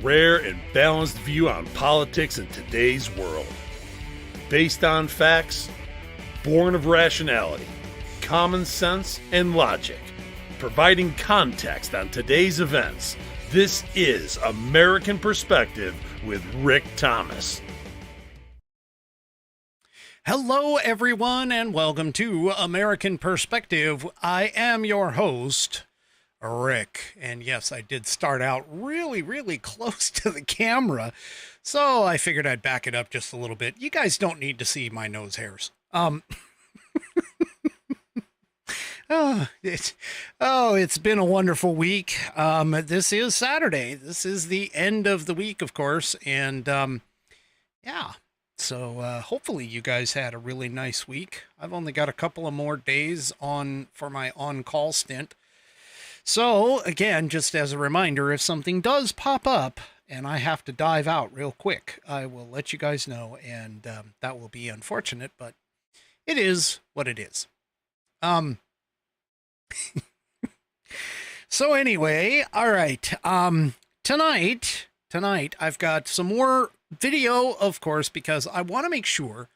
rare and balanced view on politics in today's world. Based on facts, born of rationality, common sense, and logic, providing context on today's events, this is American Perspective with Rick Thomas. Hello, everyone, and welcome to American Perspective. I am your host, Rick. And yes, I did start out really close to the camera, so I figured I'd back it up just a little bit. You guys don't need to see my nose hairs. It's been a wonderful week. This is Saturday. This is the end of the week, of course, and yeah. So hopefully you guys had a really nice week. I've only got a couple of more days for my on-call stint. So again, just as a reminder, if something does pop up and I have to dive out real quick, I will let you guys know, and that will be unfortunate, but it is what it is. So anyway, all right. Tonight I've got some more video, of course, because I want to make sure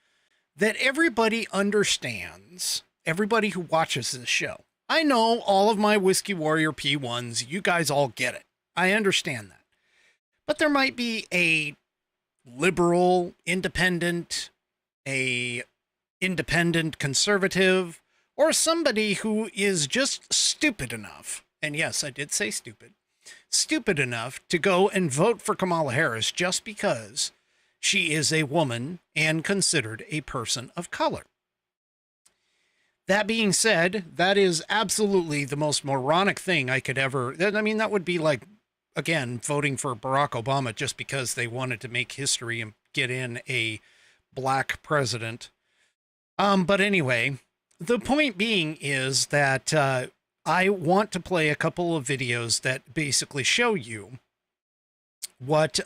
that everybody understands, everybody who watches this show. I know all of my Whiskey Warrior P1s, you guys all get it. I understand that. But there might be a liberal, independent, a independent conservative, or somebody who is just stupid enough, and yes, I did say stupid enough to go and vote for Kamala Harris just because she is a woman and considered a person of color. That being said, that is absolutely the most moronic thing I could ever... I mean, that would be like, again, voting for Barack Obama just because they wanted to make history and get in a black president. But anyway, the point being is that I want to play a couple of videos that basically show you what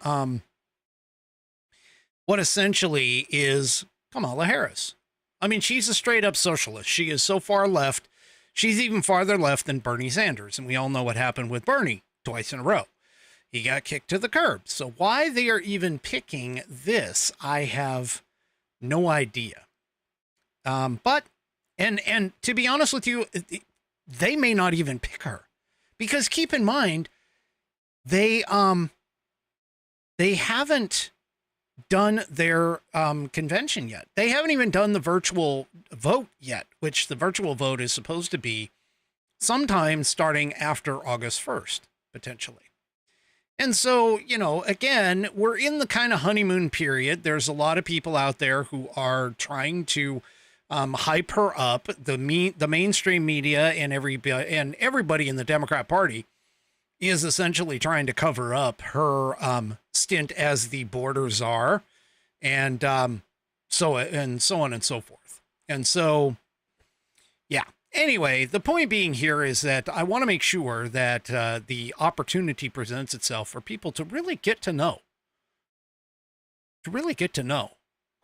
essentially is Kamala Harris. I mean, she's a straight up socialist. She is so far left. She's even farther left than Bernie Sanders. And we all know what happened with Bernie twice in a row. He got kicked to the curb. So why they are even picking this, I have no idea. But to be honest with you, they may not even pick her, because keep in mind, they haven't done their convention yet. They haven't even done the virtual vote yet, which the virtual vote is supposed to be sometime starting after August 1st, potentially. And so, you know, again, we're in the kind of honeymoon period. There's a lot of people out there who are trying to hype her up. The mainstream media and everybody in the Democrat Party is essentially trying to cover up her stint as the border czar, and so on and so forth. And so, yeah. Anyway, the point being here is that I want to make sure that the opportunity presents itself for people to really get to know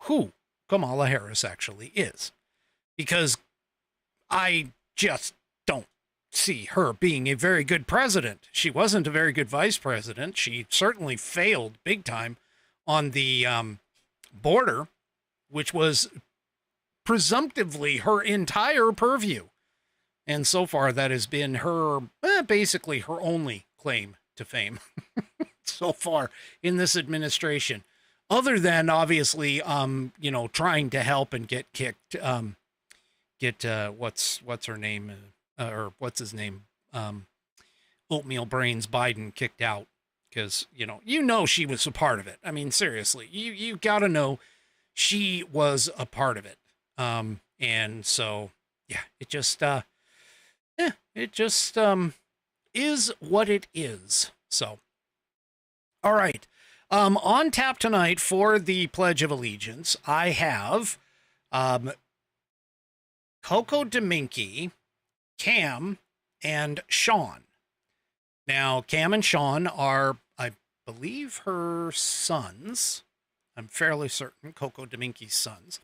who Kamala Harris actually is. Because I just don't see her being a very good president. She wasn't a very good vice president. She certainly failed big time on the border, which was presumptively her entire purview. And so far, that has been her, basically her only claim to fame so far in this administration. Other than, obviously, trying to help and get kicked... what's her name, or what's his name, Oatmeal Brains Biden kicked out, because you know she was a part of it. I mean, seriously, you got to know she was a part of it. And so yeah, it just is what it is. So all right, on tap tonight for the Pledge of Allegiance, I have Coco Domingue, Cam, and Sean. Now, Cam and Sean are, I believe, her sons. I'm fairly certain, Coco Domingue's sons.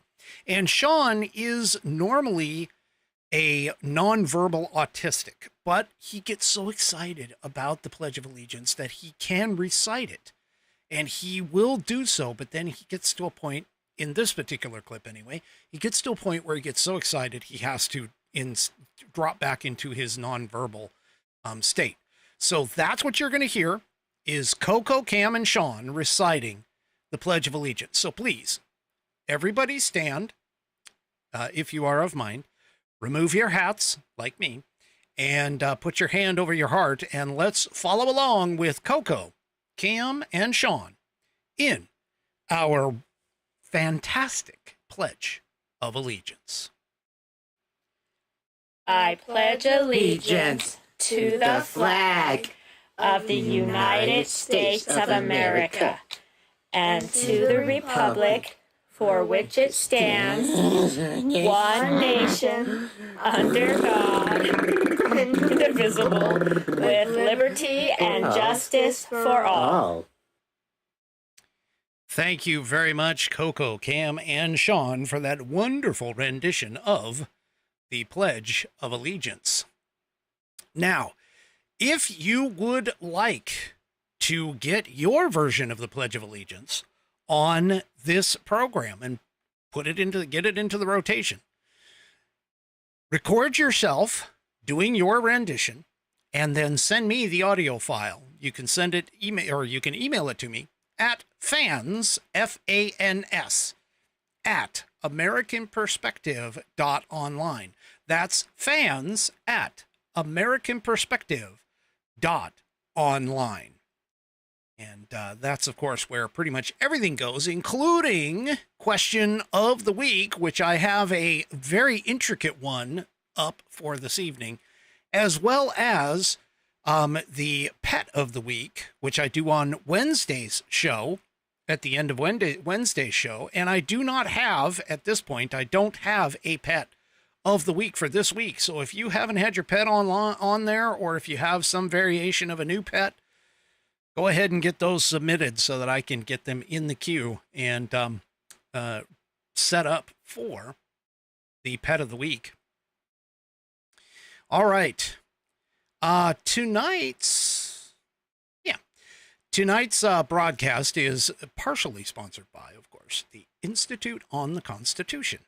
And Sean is normally a nonverbal autistic, but he gets so excited about the Pledge of Allegiance that he can recite it. and he will do so, but then he gets to a point, in this particular clip anyway, he gets to a point where he gets so excited he has to drop back into his nonverbal state. So that's what you're going to hear is Coco, Cam, and Sean reciting the Pledge of Allegiance. So please, everybody stand, if you are of mind, remove your hats, like me, and put your hand over your heart, and let's follow along with Coco, Cam, and Sean in our fantastic Pledge of Allegiance. I pledge allegiance to the flag of the United States of America and to the republic for which it stands, one nation, under God, indivisible, with liberty and justice for all. Thank you very much, Coco, Cam, and Sean, for that wonderful rendition of the Pledge of Allegiance. Now, if you would like to get your version of the Pledge of Allegiance on this program and get it into the rotation, record yourself doing your rendition and then send me the audio file. You can send it you can email it to me at fans, F-A-N-S, at AmericanPerspective.online. That's fans at AmericanPerspective.online. And that's, of course, where pretty much everything goes, including question of the week, which I have a very intricate one up for this evening, as well as the pet of the week, which I do on Wednesday's show, at the end of Wednesday's show. And I do not have, at this point, I don't have a pet of the week for this week. So if you haven't had your pet on there, or if you have some variation of a new pet, go ahead and get those submitted so that I can get them in the queue and set up for the pet of the week. All right. Tonight's broadcast is partially sponsored by, of course, the Institute on the Constitution.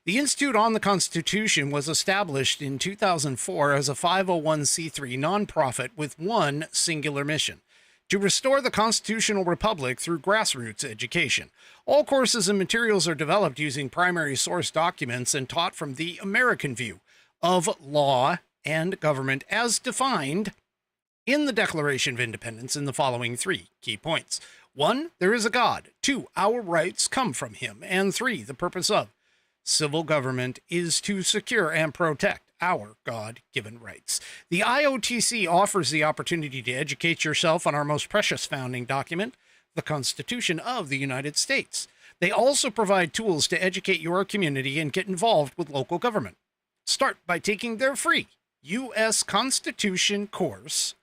The Institute on the Constitution was established in 2004 as a 501c3 nonprofit with one singular mission: to restore the constitutional republic through grassroots education. All courses and materials are developed using primary source documents and taught from the American view of law and government as defined in the Declaration of Independence in the following 3 key points. 1, there is a God. 2, our rights come from him. And 3, the purpose of civil government is to secure and protect our God-given rights. The IOTC offers the opportunity to educate yourself on our most precious founding document, the Constitution of the United States. They also provide tools to educate your community and get involved with local government. Start by taking their free U.S. Constitution course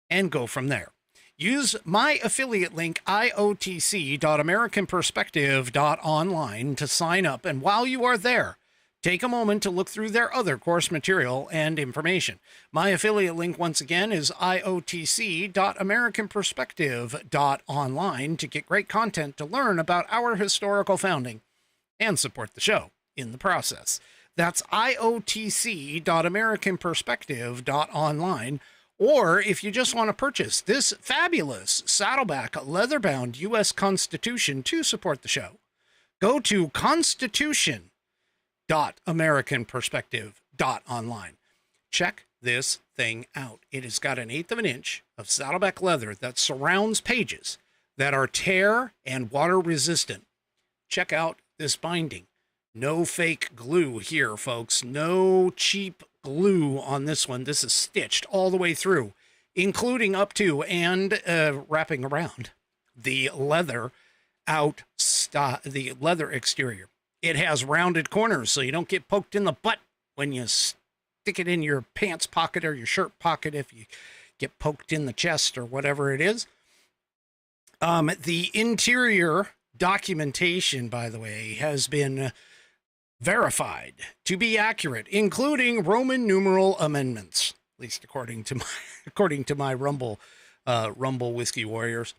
and go from there. Use my affiliate link, iotc.americanperspective.online, to sign up. And while you are there, take a moment to look through their other course material and information. My affiliate link, once again, is iotc.americanperspective.online to get great content to learn about our historical founding and support the show in the process. That's iotc.americanperspective.online. Or if you just want to purchase this fabulous Saddleback leather-bound U.S. Constitution to support the show, go to constitution.americanperspective.online. Check this thing out. It has got 1/8 of an inch of Saddleback leather that surrounds pages that are tear and water resistant. Check out this binding. No fake glue here, folks. No cheap glue on this one. This is stitched all the way through, including up to and wrapping around the leather the leather exterior. It has rounded corners so you don't get poked in the butt when you stick it in your pants pocket or your shirt pocket if you get poked in the chest or whatever it is. The interior documentation, by the way, has been verified to be accurate, including Roman numeral amendments, at least according to my Rumble Rumble Whiskey Warriors.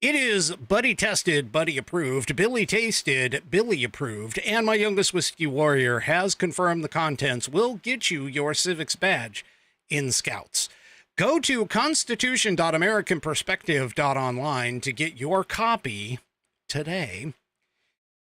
It is buddy tested, buddy approved, Billy tasted, Billy approved, and my youngest whiskey warrior has confirmed the contents will get you your Civics badge in Scouts. Go to constitution.americanperspective.online to get your copy today.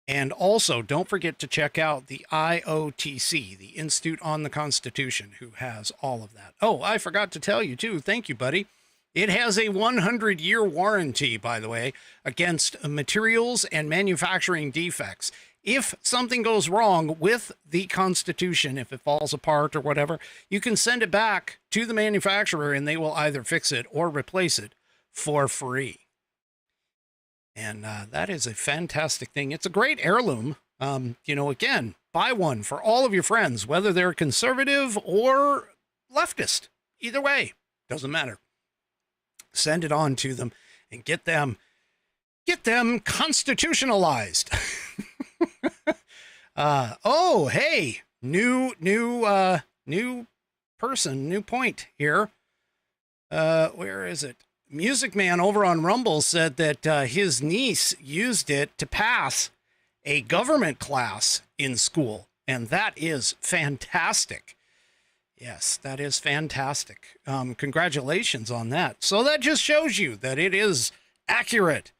And also, don't forget to check out the IOTC, the Institute on the Constitution, who has all of that. Oh, I forgot to tell you, too. Thank you, buddy. It has a 100-year warranty, by the way, against materials and manufacturing defects. If something goes wrong with the Constitution, if it falls apart or whatever, you can send it back to the manufacturer and they will either fix it or replace it for free. And that is a fantastic thing. It's a great heirloom. Again, buy one for all of your friends, whether they're conservative or leftist. Either way, doesn't matter. Send it on to them and get them constitutionalized. Hey, new person, new point here. Where is it? Music Man over on Rumble said that his niece used it to pass a government class in school, and that is fantastic. Yes, that is fantastic. Congratulations on that. So that just shows you that it is accurate,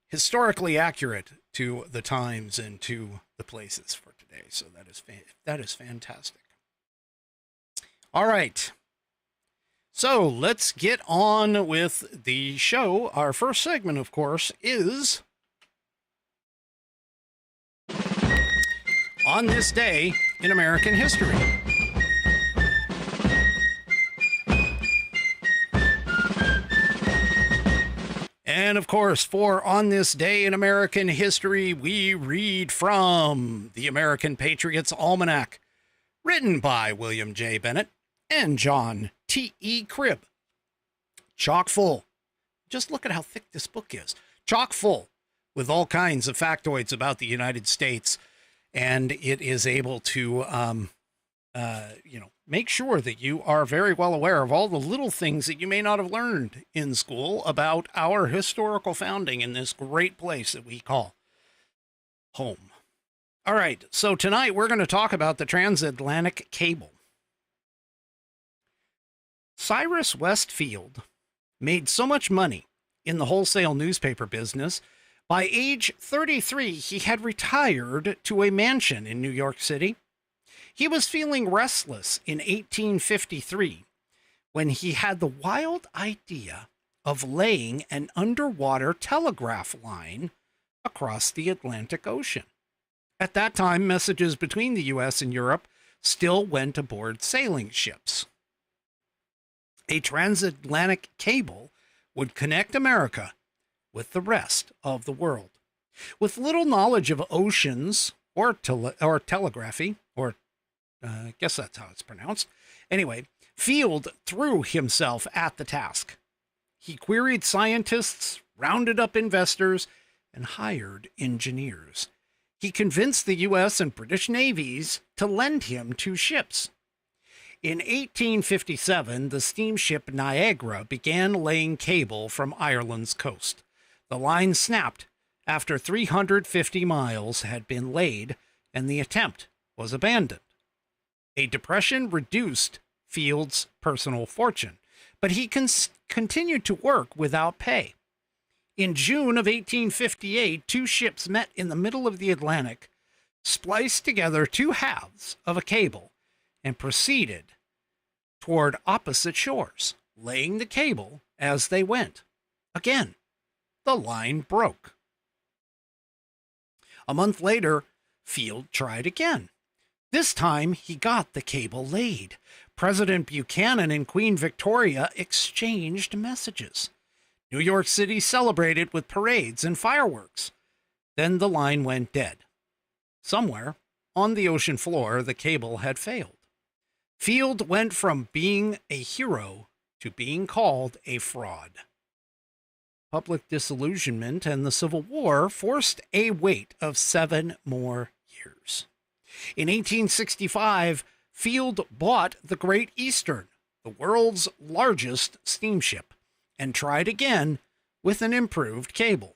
historically accurate to the times and to the places for today. So that is fantastic. All right. So let's get on with the show. Our first segment, of course, is On This Day in American History. And of course, for On This Day in American History, we read from the American Patriots Almanac, written by William J. Bennett and John T.E. Cribb. Chock full. Just look at how thick this book is. Chock full with all kinds of factoids about the United States. And it is able to, make sure that you are very well aware of all the little things that you may not have learned in school about our historical founding in this great place that we call home. All right, so tonight we're going to talk about the transatlantic cable. Cyrus Westfield made so much money in the wholesale newspaper business. By age 33, he had retired to a mansion in New York City. He was feeling restless in 1853 when he had the wild idea of laying an underwater telegraph line across the Atlantic Ocean. At that time, messages between the U.S. and Europe still went aboard sailing ships. A transatlantic cable would connect America with the rest of the world. With little knowledge of oceans or telegraphy, or I guess that's how it's pronounced. Anyway, Field threw himself at the task. He queried scientists, rounded up investors, and hired engineers. He convinced the U.S. and British navies to lend him 2 ships. In 1857, the steamship Niagara began laying cable from Ireland's coast. The line snapped after 350 miles had been laid, and the attempt was abandoned. A depression reduced Field's personal fortune, but he continued to work without pay. In June of 1858, 2 ships met in the middle of the Atlantic, spliced together 2 halves of a cable, and proceeded toward opposite shores, laying the cable as they went. Again, the line broke. A month later, Field tried again. This time, he got the cable laid. President Buchanan and Queen Victoria exchanged messages. New York City celebrated with parades and fireworks. Then the line went dead. Somewhere on the ocean floor, the cable had failed. Field went from being a hero to being called a fraud. Public disillusionment and the Civil War forced a wait of 7 more years. In 1865, Field bought the Great Eastern, the world's largest steamship, and tried again with an improved cable.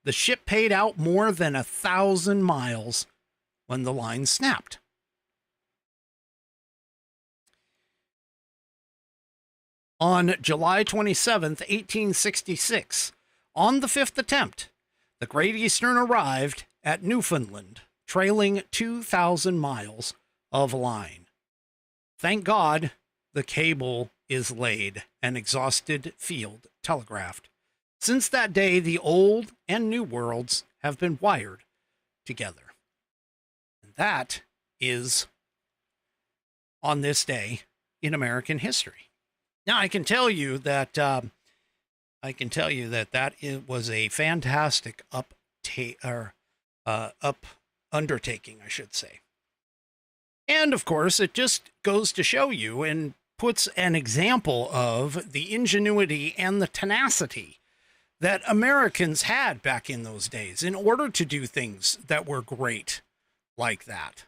The ship paid out more than 1,000 miles when the line snapped. On July 27th, 1866, on the fifth attempt, the Great Eastern arrived at Newfoundland, trailing 2,000 miles of line. Thank God the cable is laid and exhausted field telegraphed. Since that day, the old and new worlds have been wired together. And that is on this day in American history. Now, I can tell you that that it was a fantastic undertaking, I should say. And of course, it just goes to show you and puts an example of the ingenuity and the tenacity that Americans had back in those days in order to do things that were great like that.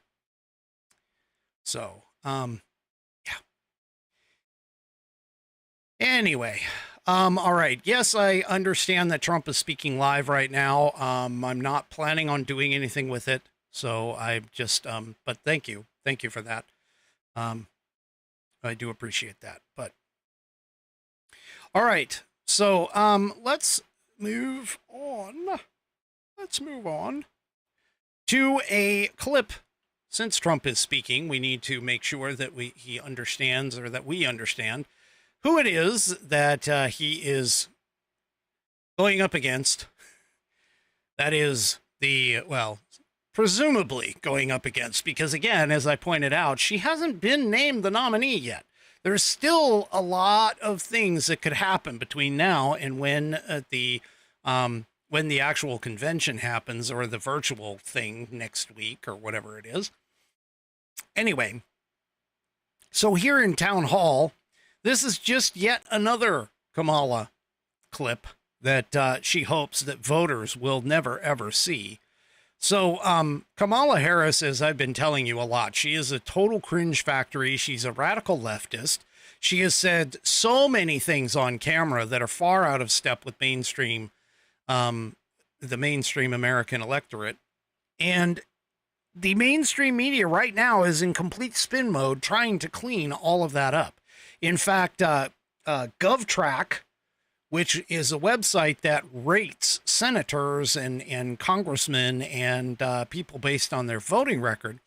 So, yeah. Anyway, all right. Yes, I understand that Trump is speaking live right now. I'm not planning on doing anything with it. So I just, but thank you. Thank you for that. I do appreciate that, but all right. So, let's move on. Let's move on to a clip. Since Trump is speaking, we need to make sure that he understands, or that we understand who it is that he is going up against. That is presumably going up against, because again, as I pointed out, she hasn't been named the nominee yet. There's still a lot of things that could happen between now and when the actual convention happens, or the virtual thing next week, or whatever it is. Anyway, so here in Town Hall, this is just yet another Kamala clip that she hopes that voters will never, ever see. So Kamala Harris, as I've been telling you a lot, she is a total cringe factory. She's a radical leftist. She has said so many things on camera that are far out of step with the mainstream American electorate. And the mainstream media right now is in complete spin mode, trying to clean all of that up. In fact, GovTrack, which is a website that rates senators and congressmen and people based on their voting record,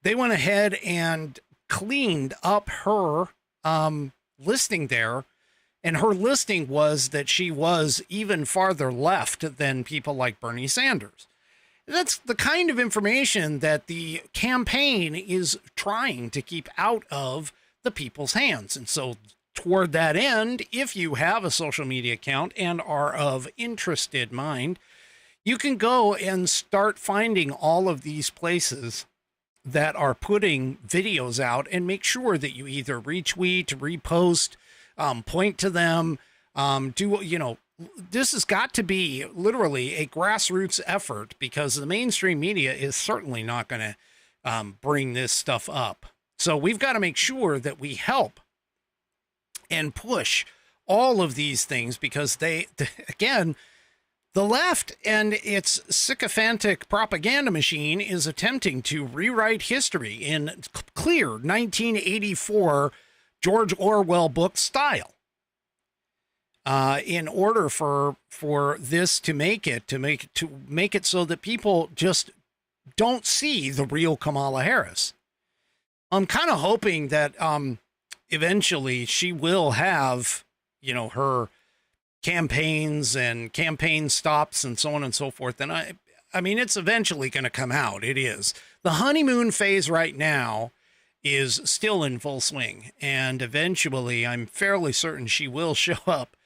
they went ahead and cleaned up her listing there. And her listing was that she was even farther left than people like Bernie Sanders. That's the kind of information that the campaign is trying to keep out of the people's hands. And so toward that end, if you have a social media account and are of interested mind, you can go and start finding all of these places that are putting videos out, and make sure that you either retweet, repost, point to them, this has got to be literally a grassroots effort, because the mainstream media is certainly not going to bring this stuff up. So we've got to make sure that we help and push all of these things, because again, the left and its sycophantic propaganda machine is attempting to rewrite history in clear 1984 George Orwell book style. In order for this to make it so that people just don't see the real Kamala Harris. I'm kind of hoping that eventually she will have, her campaigns and campaign stops and so on and so forth. And I mean, it's eventually going to come out. It is. The honeymoon phase right now is still in full swing. And eventually, I'm fairly certain she will show up.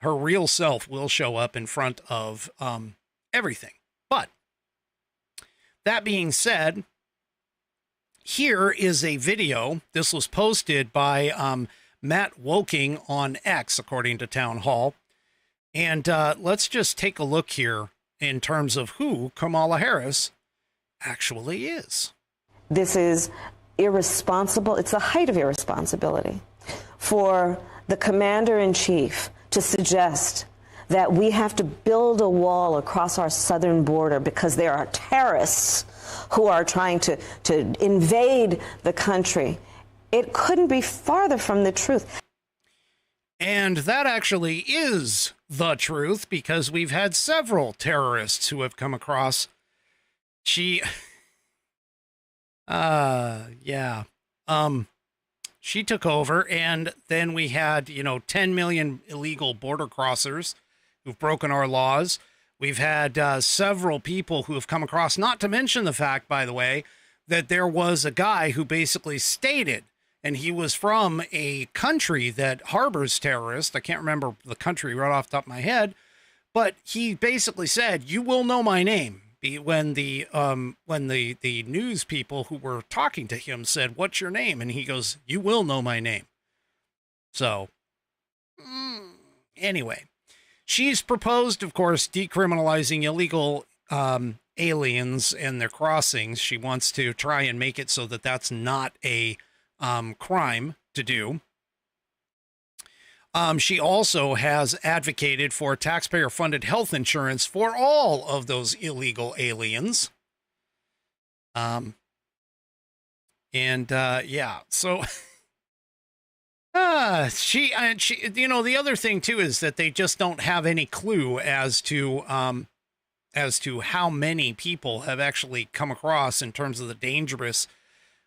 Her real self will show up in front of everything. But that being said, here is a video. This was posted by Matt Woking on X, according to Town Hall. And let's just take a look here in terms of who Kamala Harris actually is. This is irresponsible. It's the height of irresponsibility for the commander-in-chief to suggest that we have to build a wall across our southern border because there are terrorists who are trying to invade the country, it couldn't be farther from the truth. And that actually is the truth, because we've had several terrorists who have come across. She took over, and then we had, 10 million illegal border crossers who've broken our laws. We've had several people who have come across, not to mention the fact, by the way, that there was a guy who basically stated, and he was from a country that harbors terrorists. I can't remember the country right off the top of my head, but he basically said, "You will know my name." When the news people who were talking to him said, "What's your name?" And he goes, "You will know my name." So, anyway, she's proposed, of course, decriminalizing illegal aliens and their crossings. She wants to try and make it so that that's not a crime to do. She also has advocated for taxpayer-funded health insurance for all of those illegal aliens. So she, the other thing too is that they just don't have any clue as to how many people have actually come across in terms of the dangerous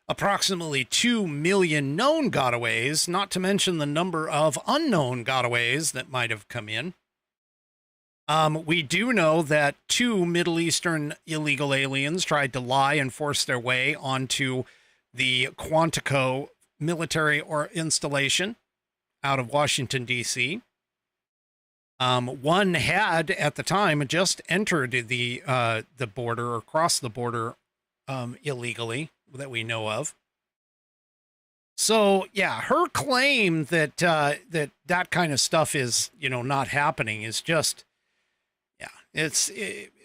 approximately 2 million known gotaways, not to mention the number of unknown gotaways that might have come in. We do know that 2 Middle Eastern illegal aliens tried to lie and force their way onto the Quantico military or installation out of Washington, D.C. One had, at the time, just entered the border or crossed the border illegally, that we know of. So yeah, her claim that that kind of stuff is, not happening is just,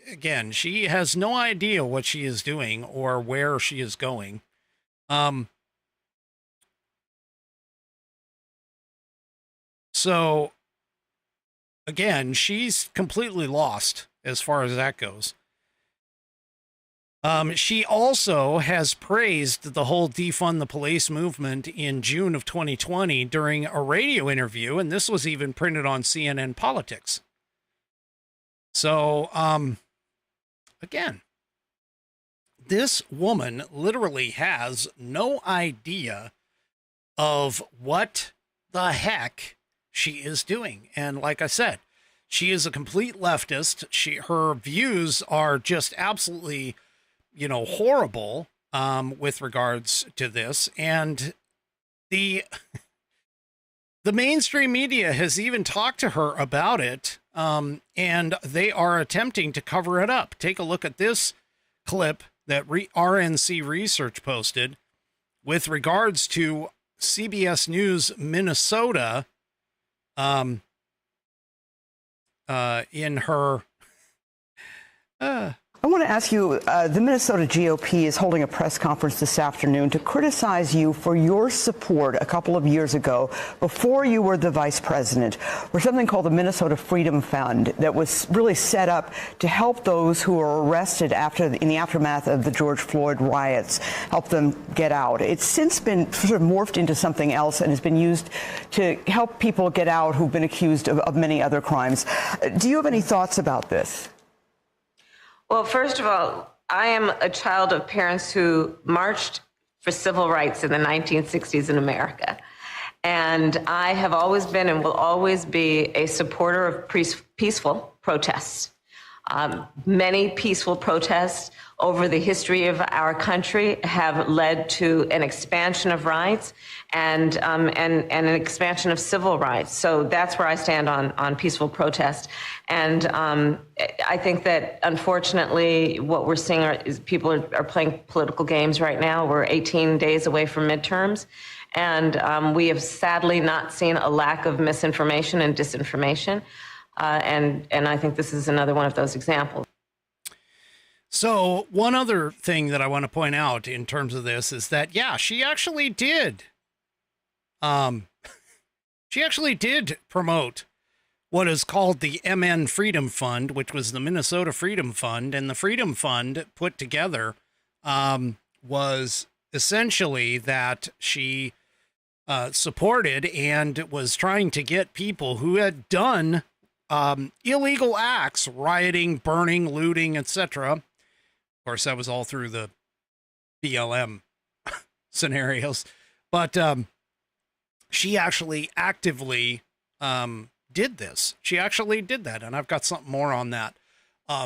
again, she has no idea what she is doing or where she is going. So again, she's completely lost as far as that goes. She also has praised the whole defund the police movement in June of 2020 during a radio interview, and this was even printed on CNN Politics. So, again, this woman literally has no idea of what the heck she is doing. And like I said, she is a complete leftist. Her views are just absolutely horrible with regards to this. And the mainstream media has even talked to her about it, and they are attempting to cover it up. Take a look at this clip that RNC Research posted with regards to CBS News Minnesota in her... I want to ask you, the Minnesota GOP is holding a press conference this afternoon to criticize you for your support a couple of years ago, before you were the vice president, for something called the Minnesota Freedom Fund that was really set up to help those who were arrested in the aftermath of the George Floyd riots, help them get out. It's since been sort of morphed into something else and has been used to help people get out who've been accused of many other crimes. Do you have any thoughts about this? Well, first of all, I am a child of parents who marched for civil rights in the 1960s in America. And I have always been and will always be a supporter of peaceful protests. Many peaceful protests over the history of our country have led to an expansion of rights and an expansion of civil rights. So that's where I stand on peaceful protest. And I think that, unfortunately, what we're seeing is people are playing political games right now. We're 18 days away from midterms. And we have sadly not seen a lack of misinformation and disinformation. And I think this is another one of those examples. So one other thing that I want to point out in terms of this is that, yeah, she actually did promote what is called the MN Freedom Fund, which was the Minnesota Freedom Fund. And the Freedom Fund put together was essentially that she supported and was trying to get people who had done illegal acts, rioting, burning, looting, etc. Of course, that was all through the BLM scenarios. But she actually actively did this. She actually did that. And I've got something more on that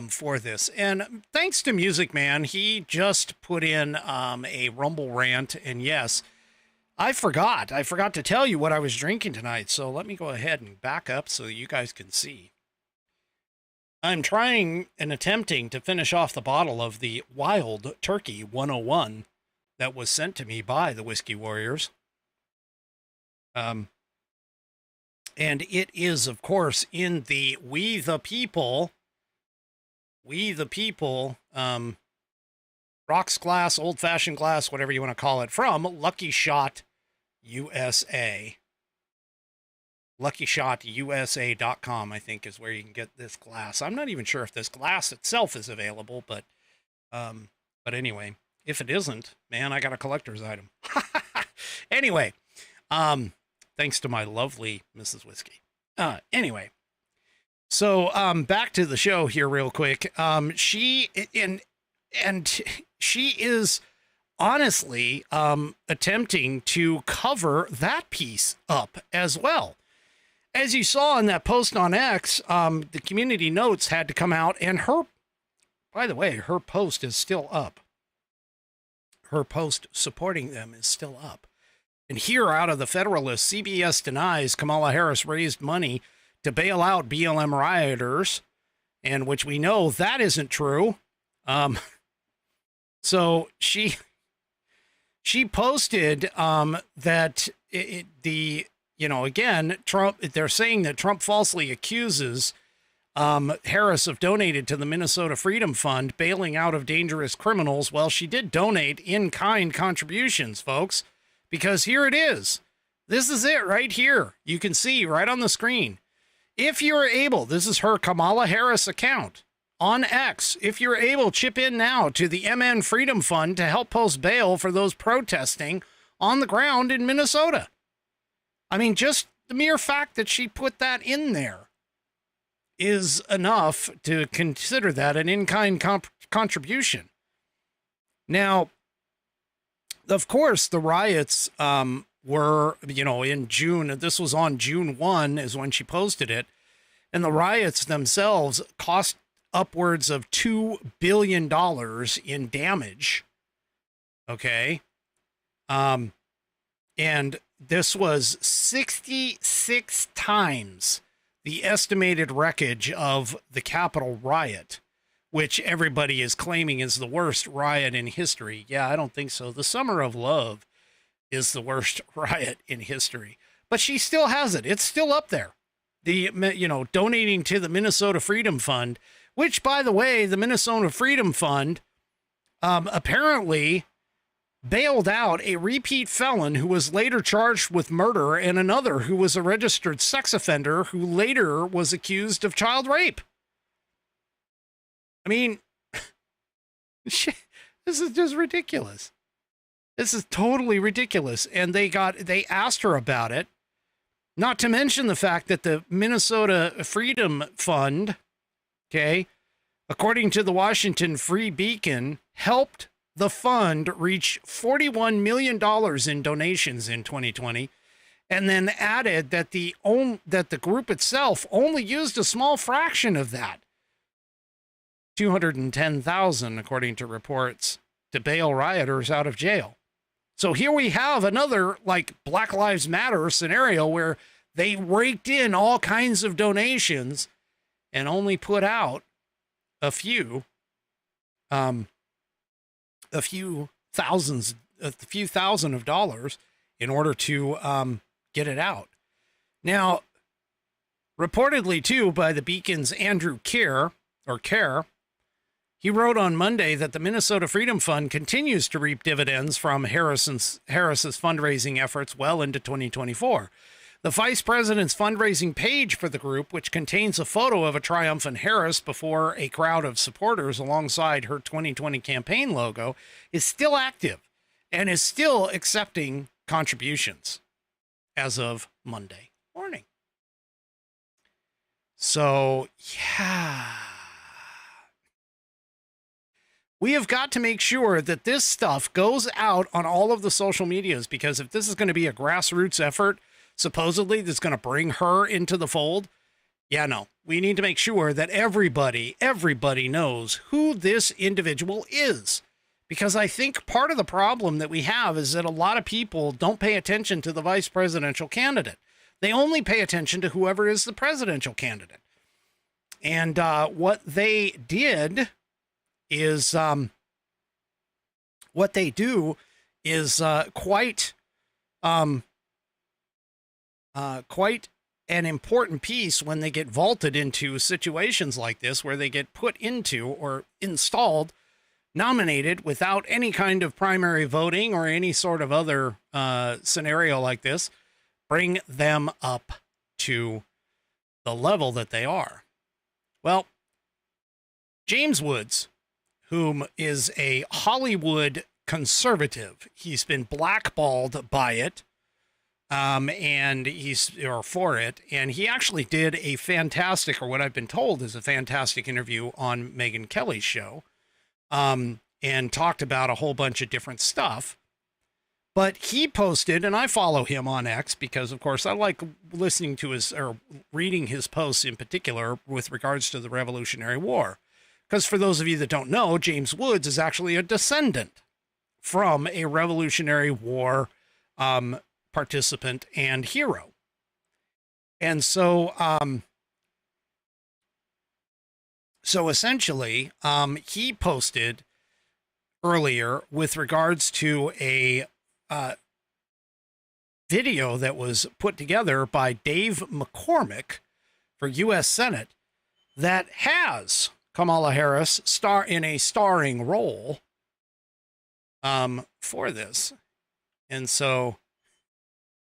for this. And thanks to Music Man, he just put in a Rumble rant. And yes, I forgot to tell you what I was drinking tonight. So let me go ahead and back up so you guys can see. I'm trying and attempting to finish off the bottle of the Wild Turkey 101 that was sent to me by the Whiskey Warriors. And it is, of course, in the We the People, rocks glass, old-fashioned glass, whatever you want to call it, from Lucky Shot USA. LuckyShotUSA.com, I think, is where you can get this glass. I'm not even sure if this glass itself is available, but anyway, if it isn't, man, I got a collector's item. Anyway, thanks to my lovely Mrs. Whiskey. Anyway, so back to the show here real quick. She is honestly attempting to cover that piece up as well. As you saw in that post on X, the community notes had to come out, and by the way, her post is still up. Her post supporting them is still up. And here out of the Federalist, CBS denies Kamala Harris raised money to bail out BLM rioters, and which we know that isn't true. So she posted that again, Trump, they're saying that Trump falsely accuses Harris of donated to the Minnesota Freedom Fund, bailing out of dangerous criminals. Well, she did donate in-kind contributions, folks, because here it is. This is it right here. You can see right on the screen. If you're able, this is her Kamala Harris account on X. If you're able, chip in now to the MN Freedom Fund to help post bail for those protesting on the ground in Minnesota. I mean, just the mere fact that she put that in there is enough to consider that an in-kind contribution. Now, of course, the riots were, in June. This was on June 1 is when she posted it. And the riots themselves cost upwards of $2 billion in damage. Okay. And this was 66 times the estimated wreckage of the Capitol riot, which everybody is claiming is the worst riot in history. Yeah, I don't think so. The Summer of Love is the worst riot in history, but she still has it. It's still up there. Donating to the Minnesota Freedom Fund, which, by the way, the Minnesota Freedom Fund apparently bailed out a repeat felon who was later charged with murder and another who was a registered sex offender who later was accused of child rape. I mean, this is just ridiculous. This is totally ridiculous. And they asked her about it, not to mention the fact that the Minnesota Freedom Fund, okay, according to the Washington Free Beacon, helped the fund reach $41 million in donations in 2020, and then added that the group itself only used a small fraction of that, $210,000, according to reports, to bail rioters out of jail. So here we have another Black Lives Matter scenario where they raked in all kinds of donations and only put out a few thousand of dollars in order to get it out. Now, reportedly too by the Beacon's Andrew Kerr, he wrote on Monday that the Minnesota Freedom Fund continues to reap dividends from Harris's fundraising efforts well into 2024. The vice president's fundraising page for the group, which contains a photo of a triumphant Harris before a crowd of supporters alongside her 2020 campaign logo, is still active and is still accepting contributions as of Monday morning. So, yeah. We have got to make sure that this stuff goes out on all of the social medias, because if this is going to be a grassroots effort, supposedly that's going to bring her into the fold, we need to make sure that everybody knows who this individual is. Because I think part of the problem that we have is that a lot of people don't pay attention to the vice presidential candidate. They only pay attention to whoever is the presidential candidate. And what they did is quite an important piece when they get vaulted into situations like this, where they get put into or installed, nominated without any kind of primary voting or any sort of other scenario like this. Bring them up to the level that they are. Well, James Woods, whom is a Hollywood conservative, he's been blackballed by it, and for it, and he actually did a fantastic, or what I've been told is a fantastic interview on Megyn Kelly's show, and talked about a whole bunch of different stuff. But he posted, and I follow him on X because, of course, I like listening to his, or reading his posts in particular with regards to the Revolutionary War. Because for those of you that don't know, James Woods is actually a descendant from a Revolutionary War participant and hero. And so, essentially, he posted earlier with regards to a video that was put together by Dave McCormick for U.S. Senate that has Kamala Harris in a starring role for this. And so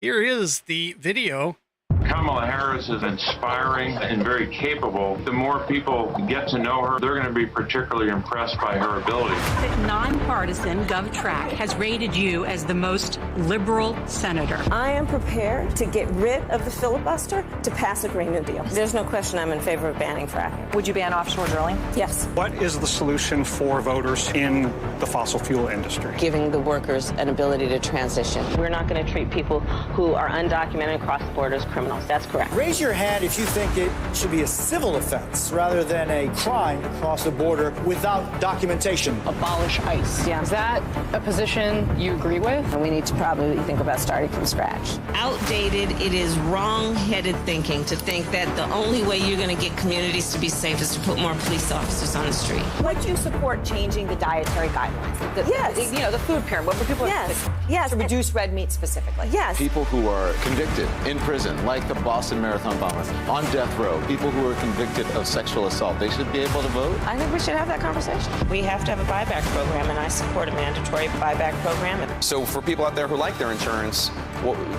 here is the video. Kamala Harris is inspiring and very capable. The more people get to know her, they're going to be particularly impressed by her ability. The nonpartisan GovTrack has rated you as the most liberal senator. I am prepared to get rid of the filibuster to pass a Green New Deal. There's no question I'm in favor of banning fracking. Would you ban offshore drilling? Yes. What is the solution for voters in the fossil fuel industry? Giving the workers an ability to transition. We're not going to treat people who are undocumented across the border as criminals. That's correct. Raise your hand if you think it should be a civil offense rather than a crime to cross the border without documentation. Abolish ICE. Yeah. Is that a position you agree with? And we need to probably think about starting from scratch. Outdated, it is wrong-headed thinking to think that the only way you're going to get communities to be safe is to put more police officers on the street. Would you support changing the dietary guidelines? Yes. The food pyramid. What for people? Yes. To reduce red meat specifically. Yes. People who are convicted in prison, like the Boston Marathon bomber, on death row, people who are convicted of sexual assault, they should be able to vote? I think we should have that conversation. We have to have a buyback program, and I support a mandatory buyback program. So for people out there who like their insurance,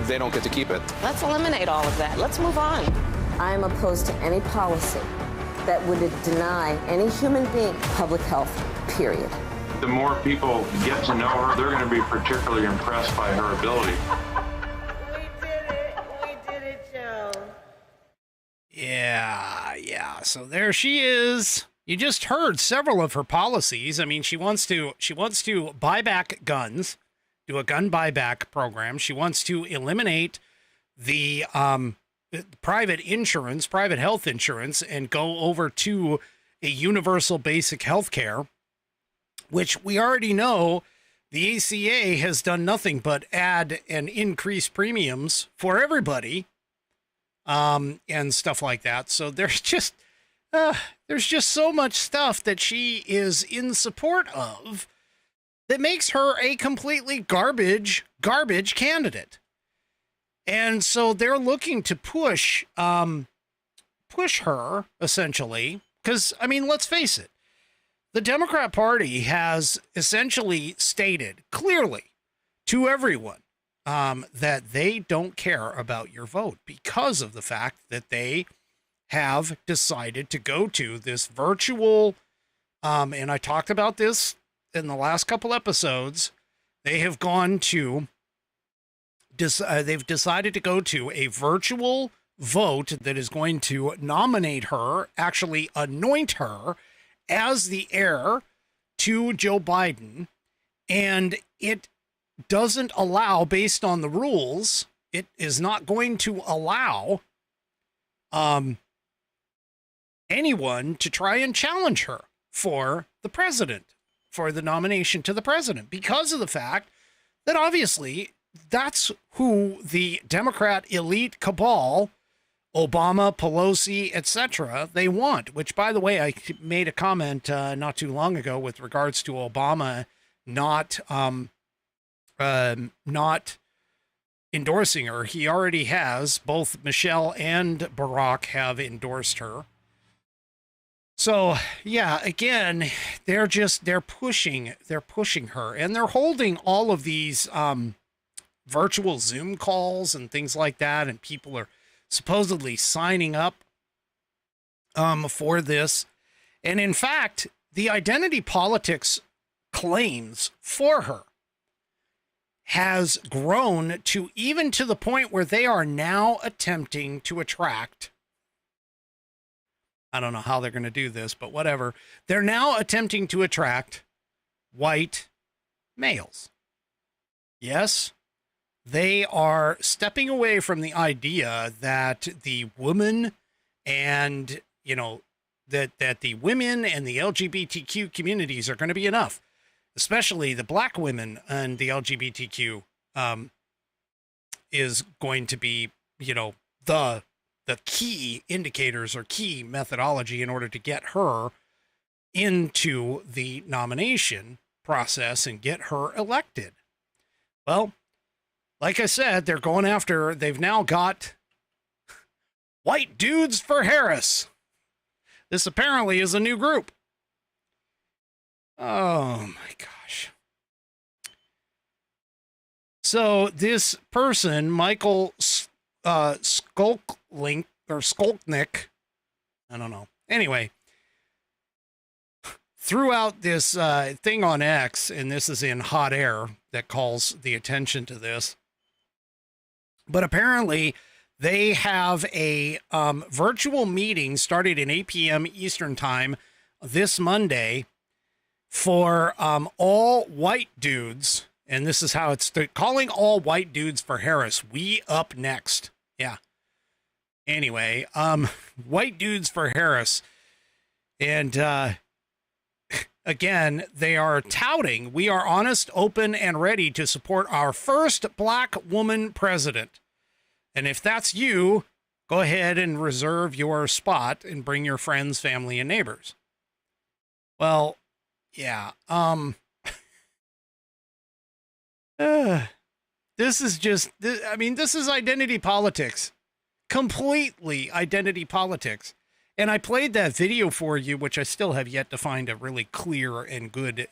they don't get to keep it. Let's eliminate all of that. Let's move on. I am opposed to any policy that would deny any human being public health, period. The more people get to know her, they're going to be particularly impressed by her ability. Yeah. So there she is. You just heard several of her policies. I mean, she wants to buy back guns, do a gun buyback program. She wants to eliminate the private health insurance, and go over to a universal basic health care, which we already know the ACA has done nothing but add and increase premiums for everybody. And stuff like that. So there's just so much stuff that she is in support of that makes her a completely garbage candidate. And so they're looking to push her essentially, because I mean, let's face it, the Democrat Party has essentially stated clearly to everyone, that they don't care about your vote because of the fact that they have decided to go to this virtual, and I talked about this in the last couple episodes. They have gone to, they've decided to go to a virtual vote that is going to nominate her, actually anoint her as the heir to Joe Biden. And it doesn't allow, based on the rules, it is not going to allow anyone to try and challenge her for the president, for the nomination to the president, because of the fact that obviously that's who the Democrat elite cabal, Obama, Pelosi, etc., they want. Which, by the way, I made a comment not too long ago with regards to Obama not endorsing her. He already has. Both Michelle and Barack have endorsed her. So yeah, again, they're pushing her, and they're holding all of these virtual Zoom calls and things like that, and people are supposedly signing up for this. And in fact, the identity politics claims for her has grown to even to the point where they are now attempting to attract, I don't know how they're going to do this, but whatever. They're now attempting to attract white males. Yes, they are stepping away from the idea that the woman and, you know, that the women and the LGBTQ communities are going to be enough, especially the black women and the LGBTQ is going to be, you know, the key indicators or key methodology in order to get her into the nomination process and get her elected. Well, like I said, they're going after, they've now got White Dudes for Harris. This apparently is a new group. Oh my gosh. So this person, Michael Skolnik, I don't know. Anyway, threw out this thing on X, and this is in hot air that calls the attention to this. But apparently they have a virtual meeting started at 8 p.m. Eastern time this Monday for all white dudes. And this is how it's calling all white dudes for Harris. We up next. Yeah. Anyway, White Dudes for Harris. And again, they are touting, we are honest, open, and ready to support our first black woman president. And if that's you, go ahead and reserve your spot and bring your friends, family, and neighbors. Well, yeah. This is just, I mean, this is identity politics. Completely identity politics. And I played that video for you, which I still have yet to find a really clear and good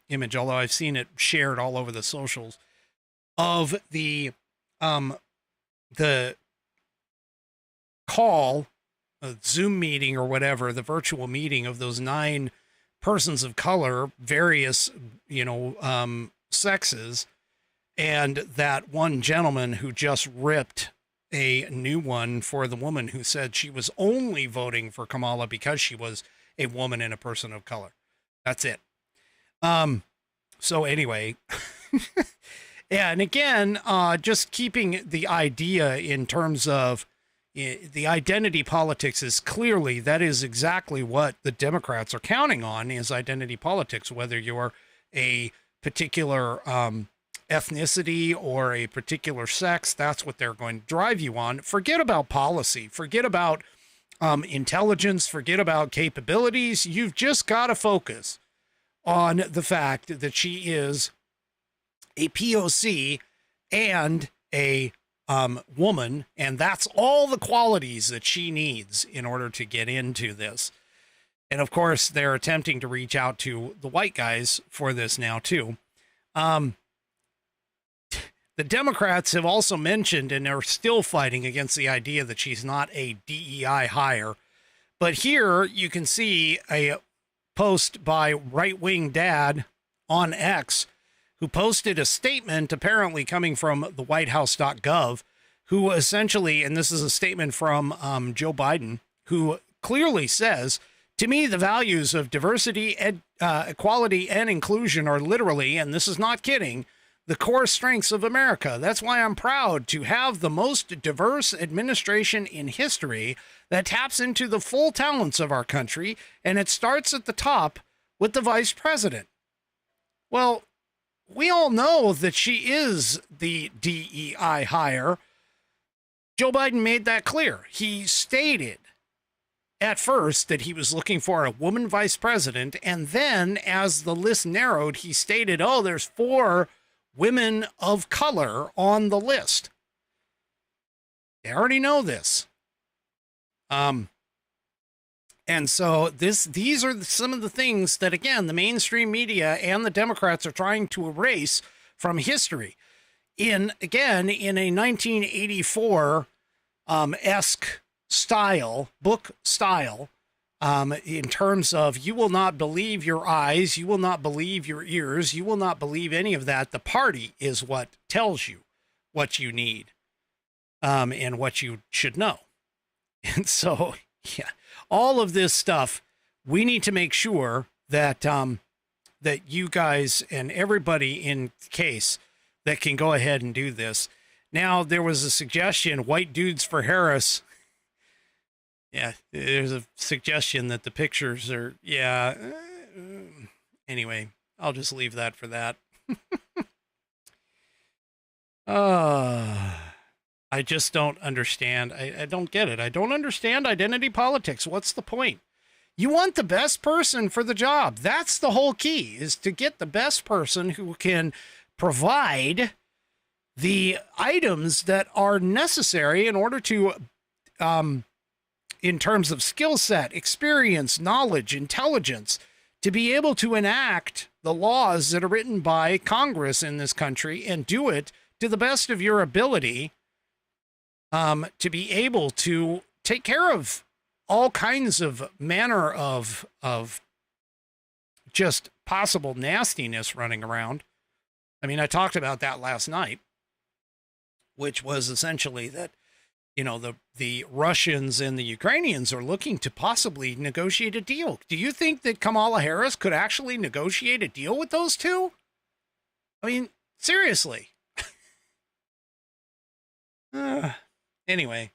image, although I've seen it shared all over the socials, of the call, a Zoom meeting or whatever, the virtual meeting of those 9 persons of color, various, you know, sexes, and that one gentleman who just ripped a new one for the woman who said she was only voting for Kamala because she was a woman and a person of color. That's it. So anyway, yeah. And again, just keeping the idea in terms of the identity politics is clearly, that is exactly what the Democrats are counting on, is identity politics, whether you're a particular, ethnicity or a particular sex. That's what they're going to drive you on. Forget about policy, forget about intelligence, forget about capabilities. You've just got to focus on the fact that she is a POC and a woman, and that's all the qualities that she needs in order to get into this. And of course, they're attempting to reach out to the white guys for this now too. The Democrats have also mentioned, and are still fighting against the idea that she's not a DEI hire. But here you can see a post by right-wing dad on X, who posted a statement apparently coming from the whitehouse.gov, who essentially, and this is a statement from Joe Biden, who clearly says, to me, the values of diversity, equality, and inclusion are literally, and this is not kidding, the core strengths of America. That's why I'm proud to have the most diverse administration in history that taps into the full talents of our country, and it starts at the top with the vice president. Well, we all know that she is the DEI hire. Joe Biden made that clear. He stated at first that he was looking for a woman vice president, and then as the list narrowed, he stated, oh, there's 4 women of color on the list. They already know this. And so these are some of the things that, again, the mainstream media and the Democrats are trying to erase from history. In a 1984 esque style, book style, in terms of you will not believe your eyes, you will not believe your ears, you will not believe any of that. The party is what tells you what you need, and what you should know. And so, yeah, all of this stuff, we need to make sure that that you guys and everybody in case that can go ahead and do this. Now, there was a suggestion, white dudes for Harris. Yeah, there's a suggestion that the pictures are, anyway, I'll just leave that for that. I just don't understand. I don't get it. I don't understand identity politics. What's the point? You want the best person for the job. That's the whole key, is to get the best person who can provide the items that are necessary in order to, in terms of skill set, experience, knowledge, intelligence, to be able to enact the laws that are written by Congress in this country and do it to the best of your ability, to be able to take care of all kinds of manner of just possible nastiness running around. I mean, I talked about that last night, which was essentially that, you know, the Russians and the Ukrainians are looking to possibly negotiate a deal. Do you think that Kamala Harris could actually negotiate a deal with those two? I mean, seriously. Anyway.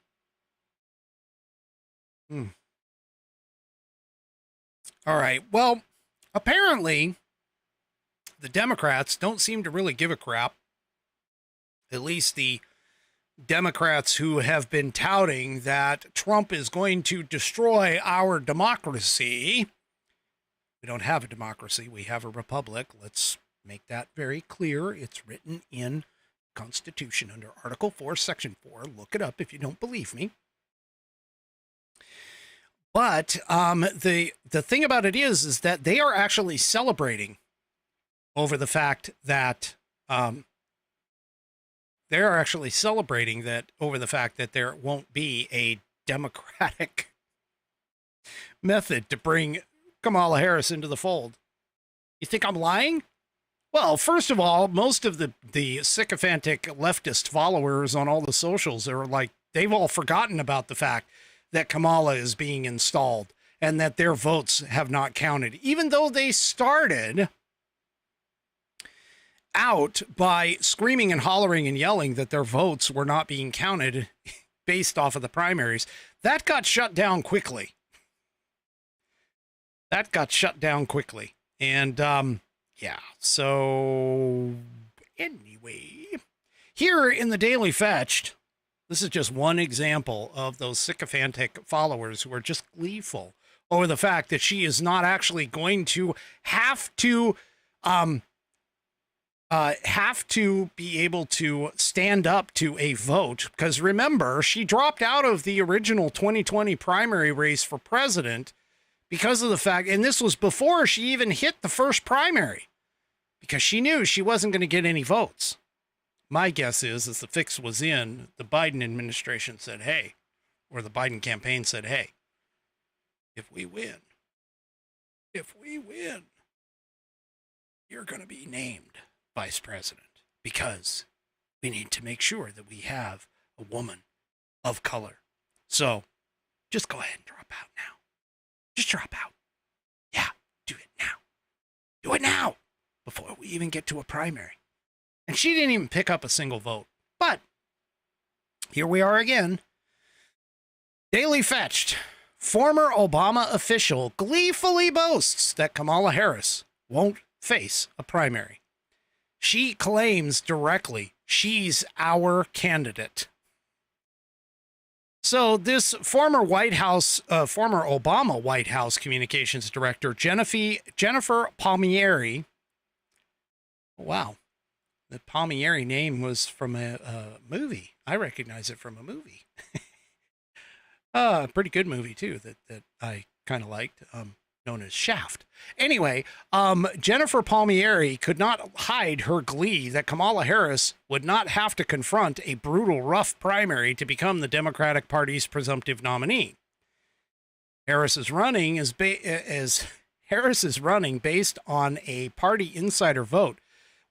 All right. Well, apparently the Democrats don't seem to really give a crap. At least the Democrats who have been touting that Trump is going to destroy our democracy. We don't have a democracy. We have a republic. Let's make that very clear. It's written in the Constitution under Article 4, Section 4. Look it up if you don't believe me. But the thing about it is that they are actually celebrating over the fact that there won't be a democratic method to bring Kamala Harris into the fold. You think I'm lying? Well, first of all, most of the sycophantic leftist followers on all the socials are like, they've all forgotten about the fact that Kamala is being installed and that their votes have not counted, even though they started out by screaming and hollering and yelling that their votes were not being counted based off of the primaries. That got shut down quickly. And yeah, so anyway, here in the Daily Fetched, this is just one example of those sycophantic followers who are just gleeful over the fact that she is not actually going to have to be able to stand up to a vote. Because remember, she dropped out of the original 2020 primary race for president because of the fact, and this was before she even hit the first primary, because she knew she wasn't going to get any votes. My guess is, as the fix was in, the Biden administration said, hey, or the Biden campaign said, hey, if we win, you're going to be named vice president because we need to make sure that we have a woman of color. So just go ahead and drop out now. Just drop out. Yeah, do it now. Do it now before we even get to a primary. And she didn't even pick up a single vote. But here we are again. Daily Fetched. Former Obama official gleefully boasts that Kamala Harris won't face a primary. She claims directly she's our candidate. So this former Obama White House communications director, Jennifer Palmieri. Wow. The Palmieri name was from a movie. I recognize it from a movie. Pretty good movie too that I kind of liked, known as Shaft. Anyway, Jennifer Palmieri could not hide her glee that Kamala Harris would not have to confront a brutal, rough primary to become the Democratic Party's presumptive nominee. Harris is running based on a party insider vote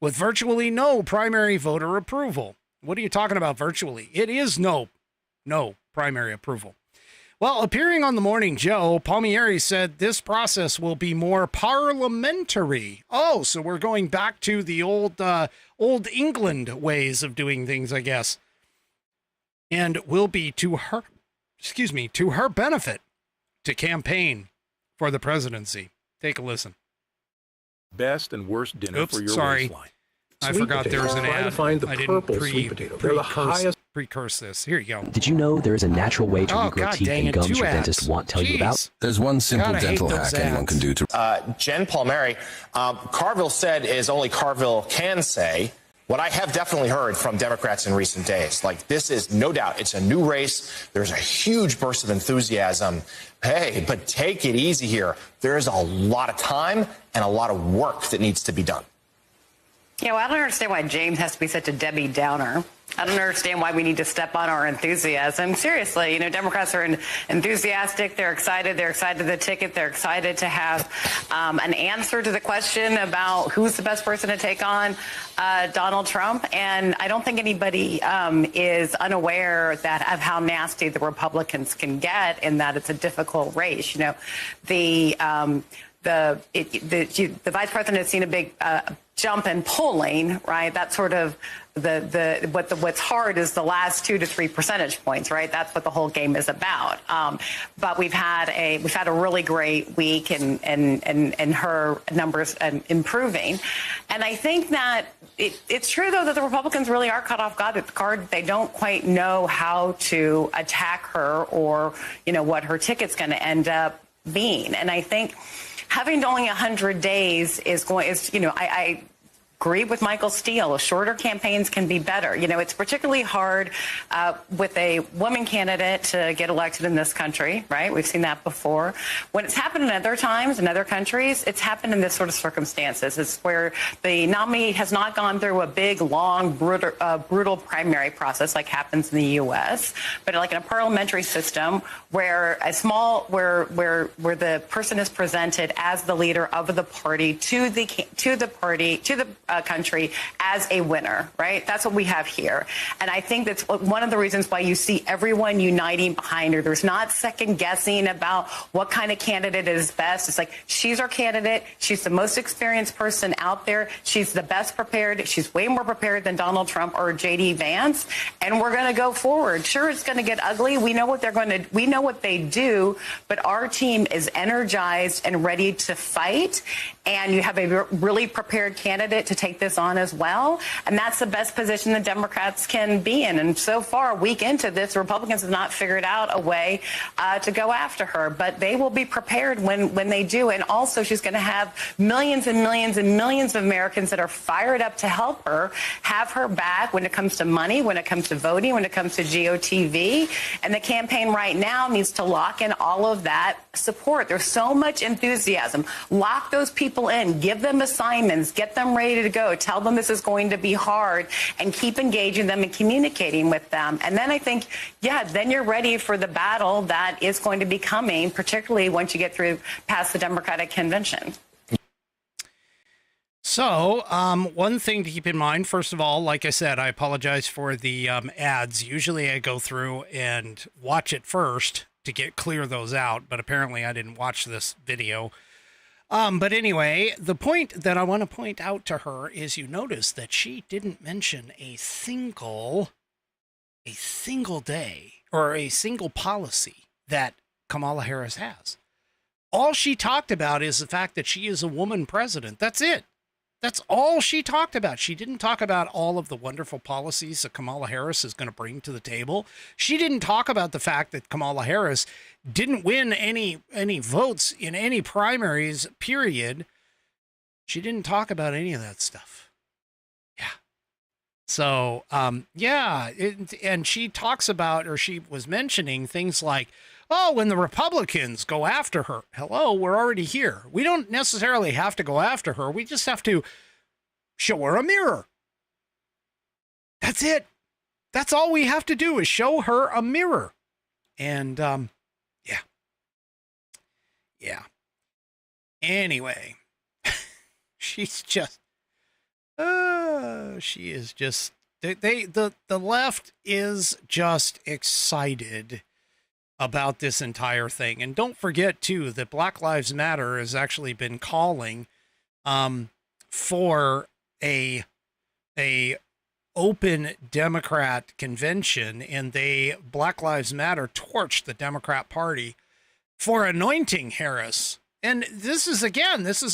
with virtually no primary voter approval. What are you talking about virtually? It is no primary approval. Well, appearing on the Morning Joe, Palmieri said this process will be more parliamentary. Oh, so we're going back to the old England ways of doing things, I guess. And will be to her benefit to campaign for the presidency. Take a listen. Best and worst dinner for your waistline. I forgot there was an ad. Try to find the purple sweet potato. They're the highest. Precurse this. Here you go. Did you know there is a natural way to regrow teeth and gums your dentist won't tell you about? There's one simple dental hack anyone can do to... Jen Palmieri, Carville said is only Carville can say. What I have definitely heard from Democrats in recent days, like this is no doubt, it's a new race. There's a huge burst of enthusiasm. Hey, but take it easy here. There is a lot of time and a lot of work that needs to be done. Yeah, well, I don't understand why James has to be such a Debbie Downer. I don't understand why we need to step on our enthusiasm. Seriously, Democrats are enthusiastic. They're excited. They're excited to the ticket. They're excited to have an answer to the question about who's the best person to take on Donald Trump. And I don't think anybody is unaware of how nasty the Republicans can get in that it's a difficult race. The vice president has seen a big jump in polling, right? That's sort of what's hard is the last 2 to 3 percentage points, right? That's what the whole game is about. But we've had a really great week and her numbers improving. And I think that it's true though that the Republicans really are caught off guard. They don't quite know how to attack her or what her ticket's going to end up being. And I think having only 100 days I agree with Michael Steele. Shorter campaigns can be better. It's particularly hard with a woman candidate to get elected in this country, right? We've seen that before. When it's happened in other times, in other countries, it's happened in this sort of circumstances. It's where the nominee has not gone through a big, long, brutal primary process like happens in the U.S., but like in a parliamentary system where the person is presented as the leader of the party to the country as a winner, right? That's what we have here. And I think that's one of the reasons why you see everyone uniting behind her. There's not second guessing about what kind of candidate is best. It's like, she's our candidate. She's the most experienced person out there. She's the best prepared. She's way more prepared than Donald Trump or J.D. Vance. And we're going to go forward. Sure, it's going to get ugly. We know what we know what they do, but our team is energized and ready to fight. And you have a really prepared candidate to take this on as well. And that's the best position the Democrats can be in. And so far, a week into this, the Republicans have not figured out a way to go after her. But they will be prepared when they do. And also, she's going to have millions and millions and millions of Americans that are fired up to help her, have her back when it comes to money, when it comes to voting, when it comes to GOTV. And the campaign right now needs to lock in all of that support. There's so much enthusiasm. Lock those people in, give them assignments, get them ready to go. Tell them this is going to be hard and keep engaging them and communicating with them. And then I think, yeah, then you're ready for the battle that is going to be coming, particularly once you get through past the Democratic convention. So, one thing to keep in mind, first of all, like I said, I apologize for the ads. Usually I go through and watch it first to clear those out, but apparently I didn't watch this video. But anyway, the point that I want to point out to her is you notice that she didn't mention a single day or a single policy that Kamala Harris has. All she talked about is the fact that she is a woman president. That's it. That's all she talked about. She didn't talk about all of the wonderful policies that Kamala Harris is going to bring to the table. She didn't talk about the fact that Kamala Harris didn't win any votes in any primaries, period. She didn't talk about any of that stuff. Yeah. So, and she talks about, or she was mentioning things like, oh, when the Republicans go after her, hello, we're already here. We don't necessarily have to go after her. We just have to show her a mirror. That's it. That's all we have to do is show her a mirror. And, yeah. Anyway, she's just, she is just, the left is just excited about this entire thing. And don't forget too that Black Lives Matter has actually been calling for a open Democrat convention, and Black Lives Matter torched the Democrat Party for anointing Harris. And this is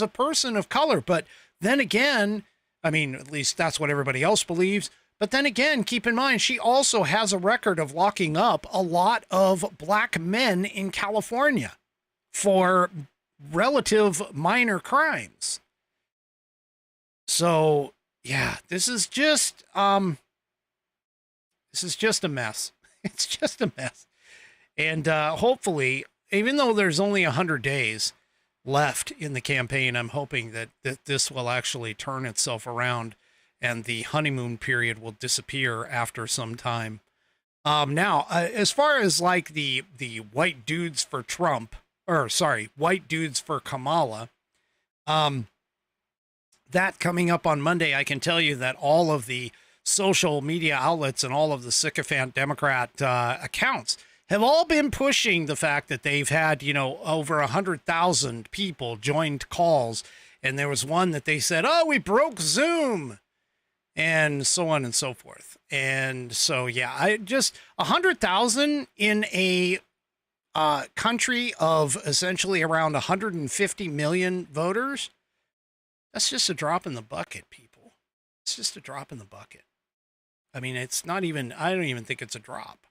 a person of color, but then again, I mean, at least that's what everybody else believes. But then again, keep in mind, she also has a record of locking up a lot of black men in California for relative minor crimes. So, yeah, this is just a mess. It's just a mess. And hopefully, even though there's only 100 days left in the campaign, I'm hoping that this will actually turn itself around and the honeymoon period will disappear after some time. Now, as far as like the white dudes for Trump, white dudes for Kamala, that coming up on Monday, I can tell you that all of the social media outlets and all of the sycophant Democrat accounts have all been pushing the fact that they've had, over 100,000 people joined calls. And there was one that they said, oh, we broke Zoom. And so on and so forth. And so, yeah, 100,000 in a country of essentially around 150 million voters. That's just a drop in the bucket, people. It's just a drop in the bucket. I mean, it's not even, I don't even think it's a drop.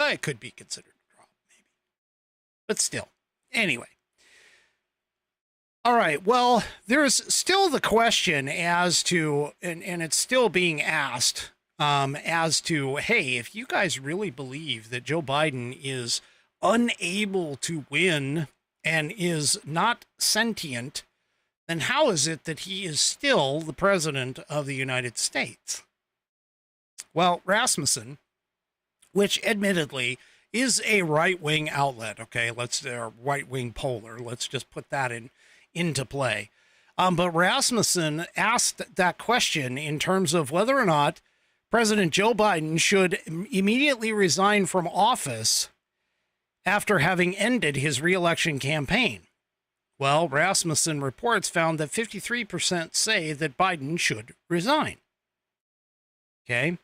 It could be considered a drop, maybe. But still, anyway. All right, well, there's still the question as to, and it's still being asked, as to, hey, if you guys really believe that Joe Biden is unable to win and is not sentient, then how is it that he is still the president of the United States? Well, Rasmussen, which admittedly is a right-wing outlet, okay, right-wing polar, let's just put that into play. But Rasmussen asked that question in terms of whether or not President Joe Biden should immediately resign from office after having ended his reelection campaign. Well, Rasmussen reports found that 53% say that Biden should resign. Okay.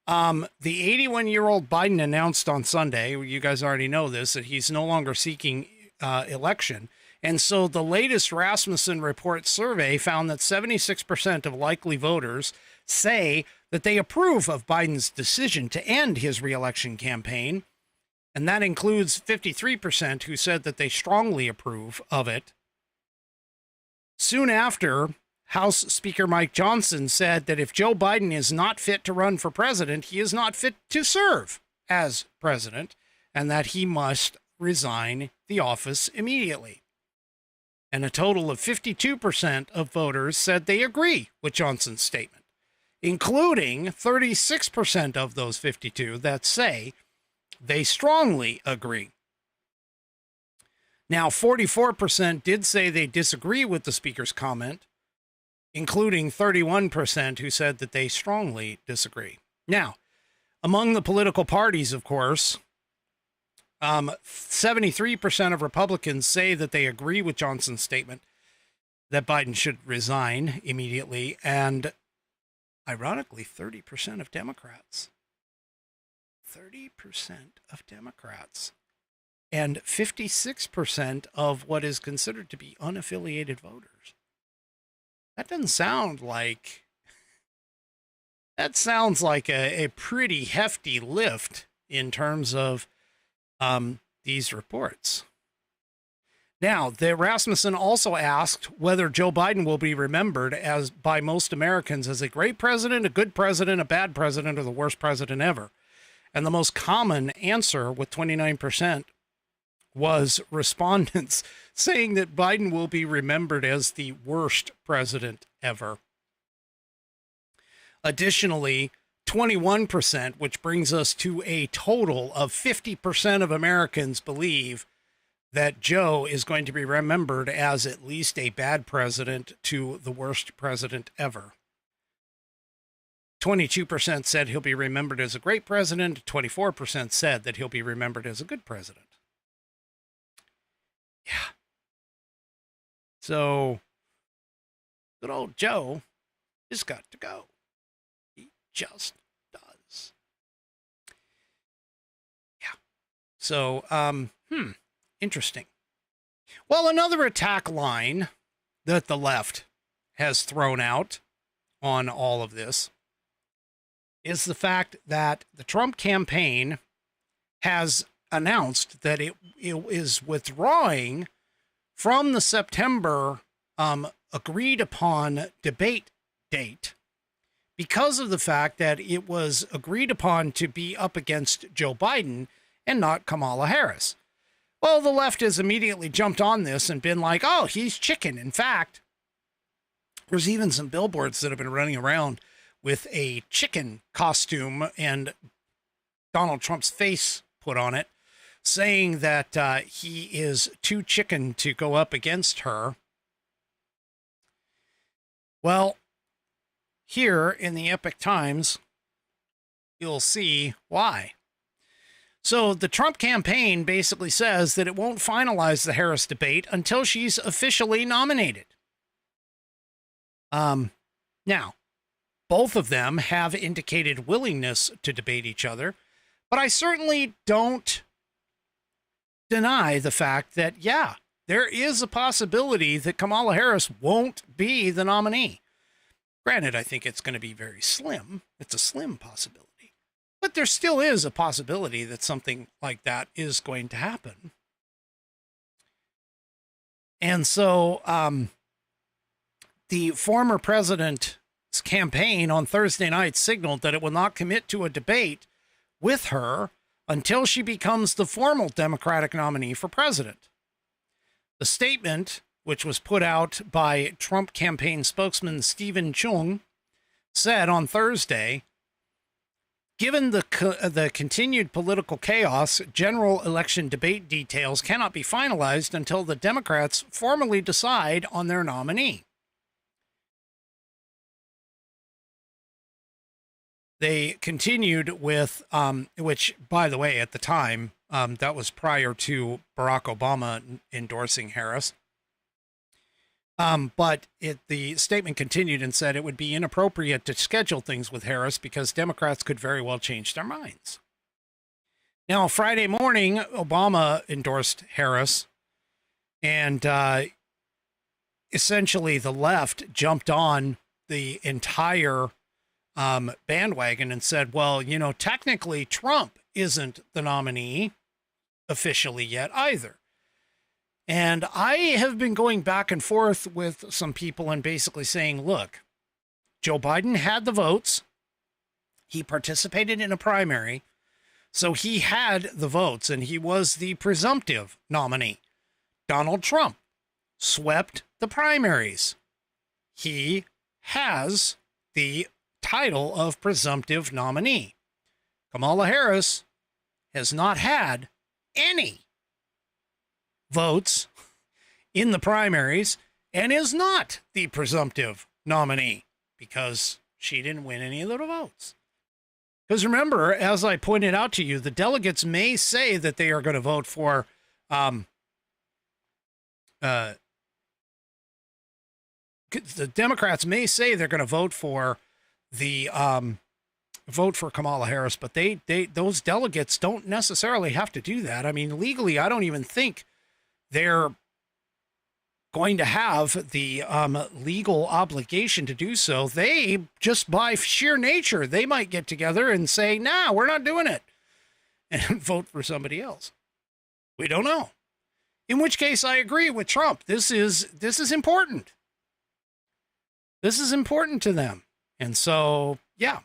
The 81-year-old Biden announced on Sunday, you guys already know this, that he's no longer seeking election. And so the latest Rasmussen report survey found that 76% of likely voters say that they approve of Biden's decision to end his reelection campaign. And that includes 53% who said that they strongly approve of it. Soon after, House Speaker Mike Johnson said that if Joe Biden is not fit to run for president, he is not fit to serve as president, and that he must resign the office immediately. And a total of 52% of voters said they agree with Johnson's statement, including 36% of those 52 that say they strongly agree. Now, 44% did say they disagree with the speaker's comment, including 31% who said that they strongly disagree. Now, among the political parties, of course, 73% of Republicans say that they agree with Johnson's statement that Biden should resign immediately, and ironically, 30% of Democrats. 30% of Democrats. And 56% of what is considered to be unaffiliated voters. That doesn't sound like... That sounds like a pretty hefty lift in terms of these reports. Now, Rasmussen also asked whether Joe Biden will be remembered as by most Americans as a great president, a good president, a bad president, or the worst president ever. And the most common answer, with 29%, was respondents saying that Biden will be remembered as the worst president ever. Additionally, 21%, which brings us to a total of 50% of Americans believe that Joe is going to be remembered as at least a bad president to the worst president ever. 22% said he'll be remembered as a great president. 24% said that he'll be remembered as a good president. Yeah. So, good old Joe has got to go. He just does. Yeah. So, interesting. Well, another attack line that the left has thrown out on all of this is the fact that the Trump campaign has announced that it is withdrawing from the September agreed upon debate date because of the fact that it was agreed upon to be up against Joe Biden and not Kamala Harris. Well, the left has immediately jumped on this and been like, oh, he's chicken. In fact, there's even some billboards that have been running around with a chicken costume and Donald Trump's face put on it, saying that he is too chicken to go up against her. Well, here in the Epoch Times, you'll see why. So the Trump campaign basically says that it won't finalize the Harris debate until she's officially nominated. Now, both of them have indicated willingness to debate each other, but I certainly don't deny the fact that, yeah, there is a possibility that Kamala Harris won't be the nominee. Granted, I think it's going to be very slim. It's a slim possibility. But there still is a possibility that something like that is going to happen. And so the former president's campaign on Thursday night signaled that it will not commit to a debate with her until she becomes the formal Democratic nominee for president. The statement, which was put out by Trump campaign spokesman Stephen Chung, said on Thursday, given the continued political chaos, general election debate details cannot be finalized until the Democrats formally decide on their nominee. They continued with, which, by the way, at the time, that was prior to Barack Obama endorsing Harris. But the statement continued and said it would be inappropriate to schedule things with Harris because Democrats could very well change their minds. Now, Friday morning, Obama endorsed Harris, and essentially the left jumped on the entire bandwagon and said, well, you know, technically Trump isn't the nominee officially yet either. And I have been going back and forth with some people and basically saying, look, Joe Biden had the votes. He participated in a primary. So he had the votes and he was the presumptive nominee. Donald Trump swept the primaries. He has the title of presumptive nominee. Kamala Harris has not had any votes in the primaries and is not the presumptive nominee because she didn't win any of the votes. Because remember, as I pointed out to you, the delegates may say that they are going to vote for the Democrats may say they're going to vote for Kamala Harris, but those delegates don't necessarily have to do that. I mean, legally, I don't even think they're going to have the legal obligation to do so. They just, by sheer nature, they might get together and say, "Nah, we're not doing it," and vote for somebody else. We don't know. In which case, I agree with Trump. This is important. This is important to them. And so, yeah.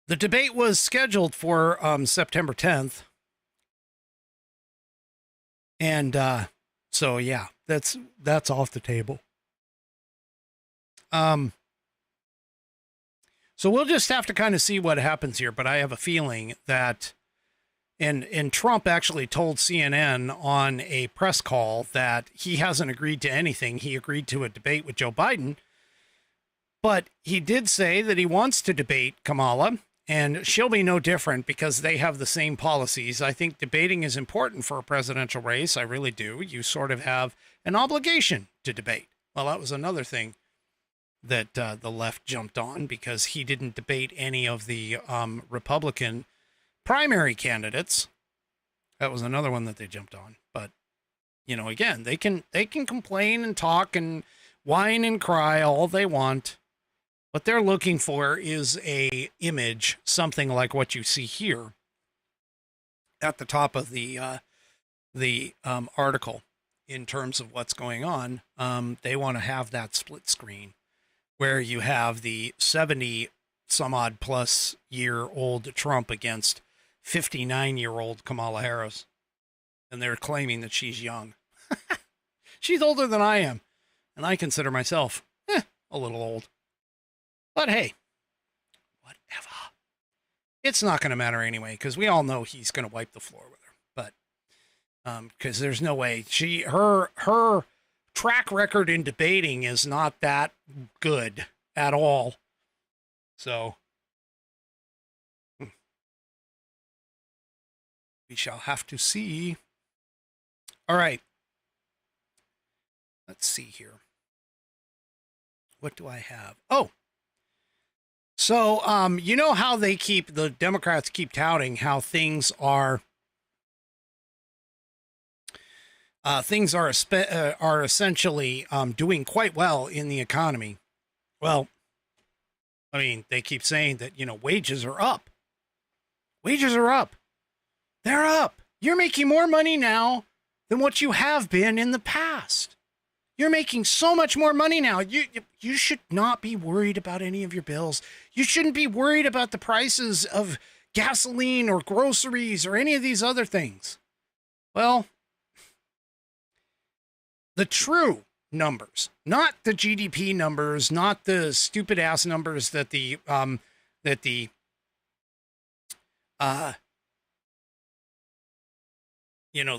The debate was scheduled for September 10th. And so, yeah, that's off the table. So we'll just have to kind of see what happens here. But I have a feeling that, and Trump actually told CNN on a press call that he hasn't agreed to anything. He agreed to a debate with Joe Biden. But he did say that he wants to debate Kamala, and she'll be no different because they have the same policies. I think debating is important for a presidential race. I really do. You sort of have an obligation to debate. Well, that was another thing that the left jumped on because he didn't debate any of the Republican primary candidates. That was another one that they jumped on. But, you know, again, they can complain and talk and whine and cry all they want. What they're looking for is a image, something like what you see here at the top of the article in terms of what's going on. They want to have that split screen where you have the 70 some odd plus year old Trump against 59-year-old Kamala Harris. And they're claiming that she's young. She's older than I am. And I consider myself a little old. But hey, whatever. It's not going to matter anyway, because we all know he's going to wipe the floor with her. But because there's no way her track record in debating is not that good at all. So we shall have to see. All right. Let's see here. What do I have? Oh. So, you know how the Democrats keep touting how things are essentially doing quite well in the economy. Well, I mean, they keep saying that, you know, wages are up. Wages are up. They're up. You're making more money now than what you have been in the past. You're making so much more money now. You should not be worried about any of your bills. You shouldn't be worried about the prices of gasoline or groceries or any of these other things. Well, the true numbers, not the GDP numbers, not the stupid ass numbers that the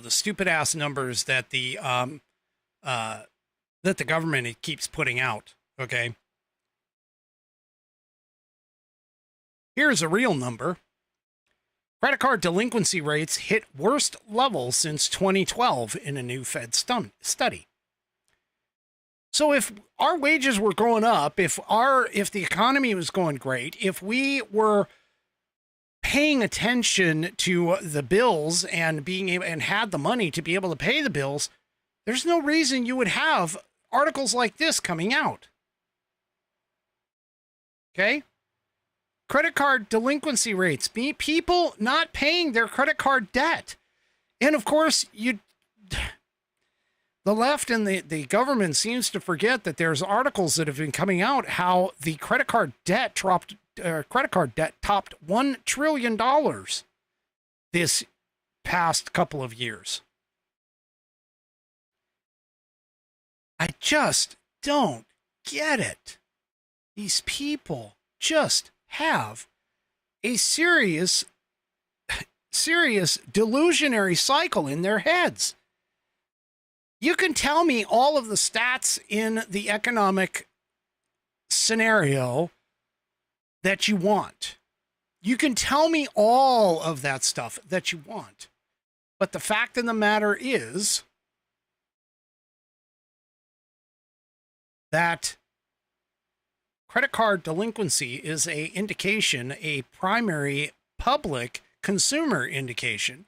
stupid ass numbers that the government keeps putting out, okay? Here's a real number. Credit card delinquency rates hit worst levels since 2012 in a new Fed study. So if our wages were going up, if the economy was going great, if we were paying attention to the bills and being able and had the money to be able to pay the bills, there's no reason you would have articles like this coming out. Okay? Credit card delinquency rates, people not paying their credit card debt. And of course, the left and the government seems to forget that there's articles that have been coming out how the credit card debt topped $1 trillion this past couple of years. I just don't get it. These people just have a serious delusionary cycle in their heads. You can tell me all of the stats in the economic scenario that you want. You can tell me all of that stuff that you want. But the fact of the matter is that credit card delinquency is a indication, a primary public consumer indication.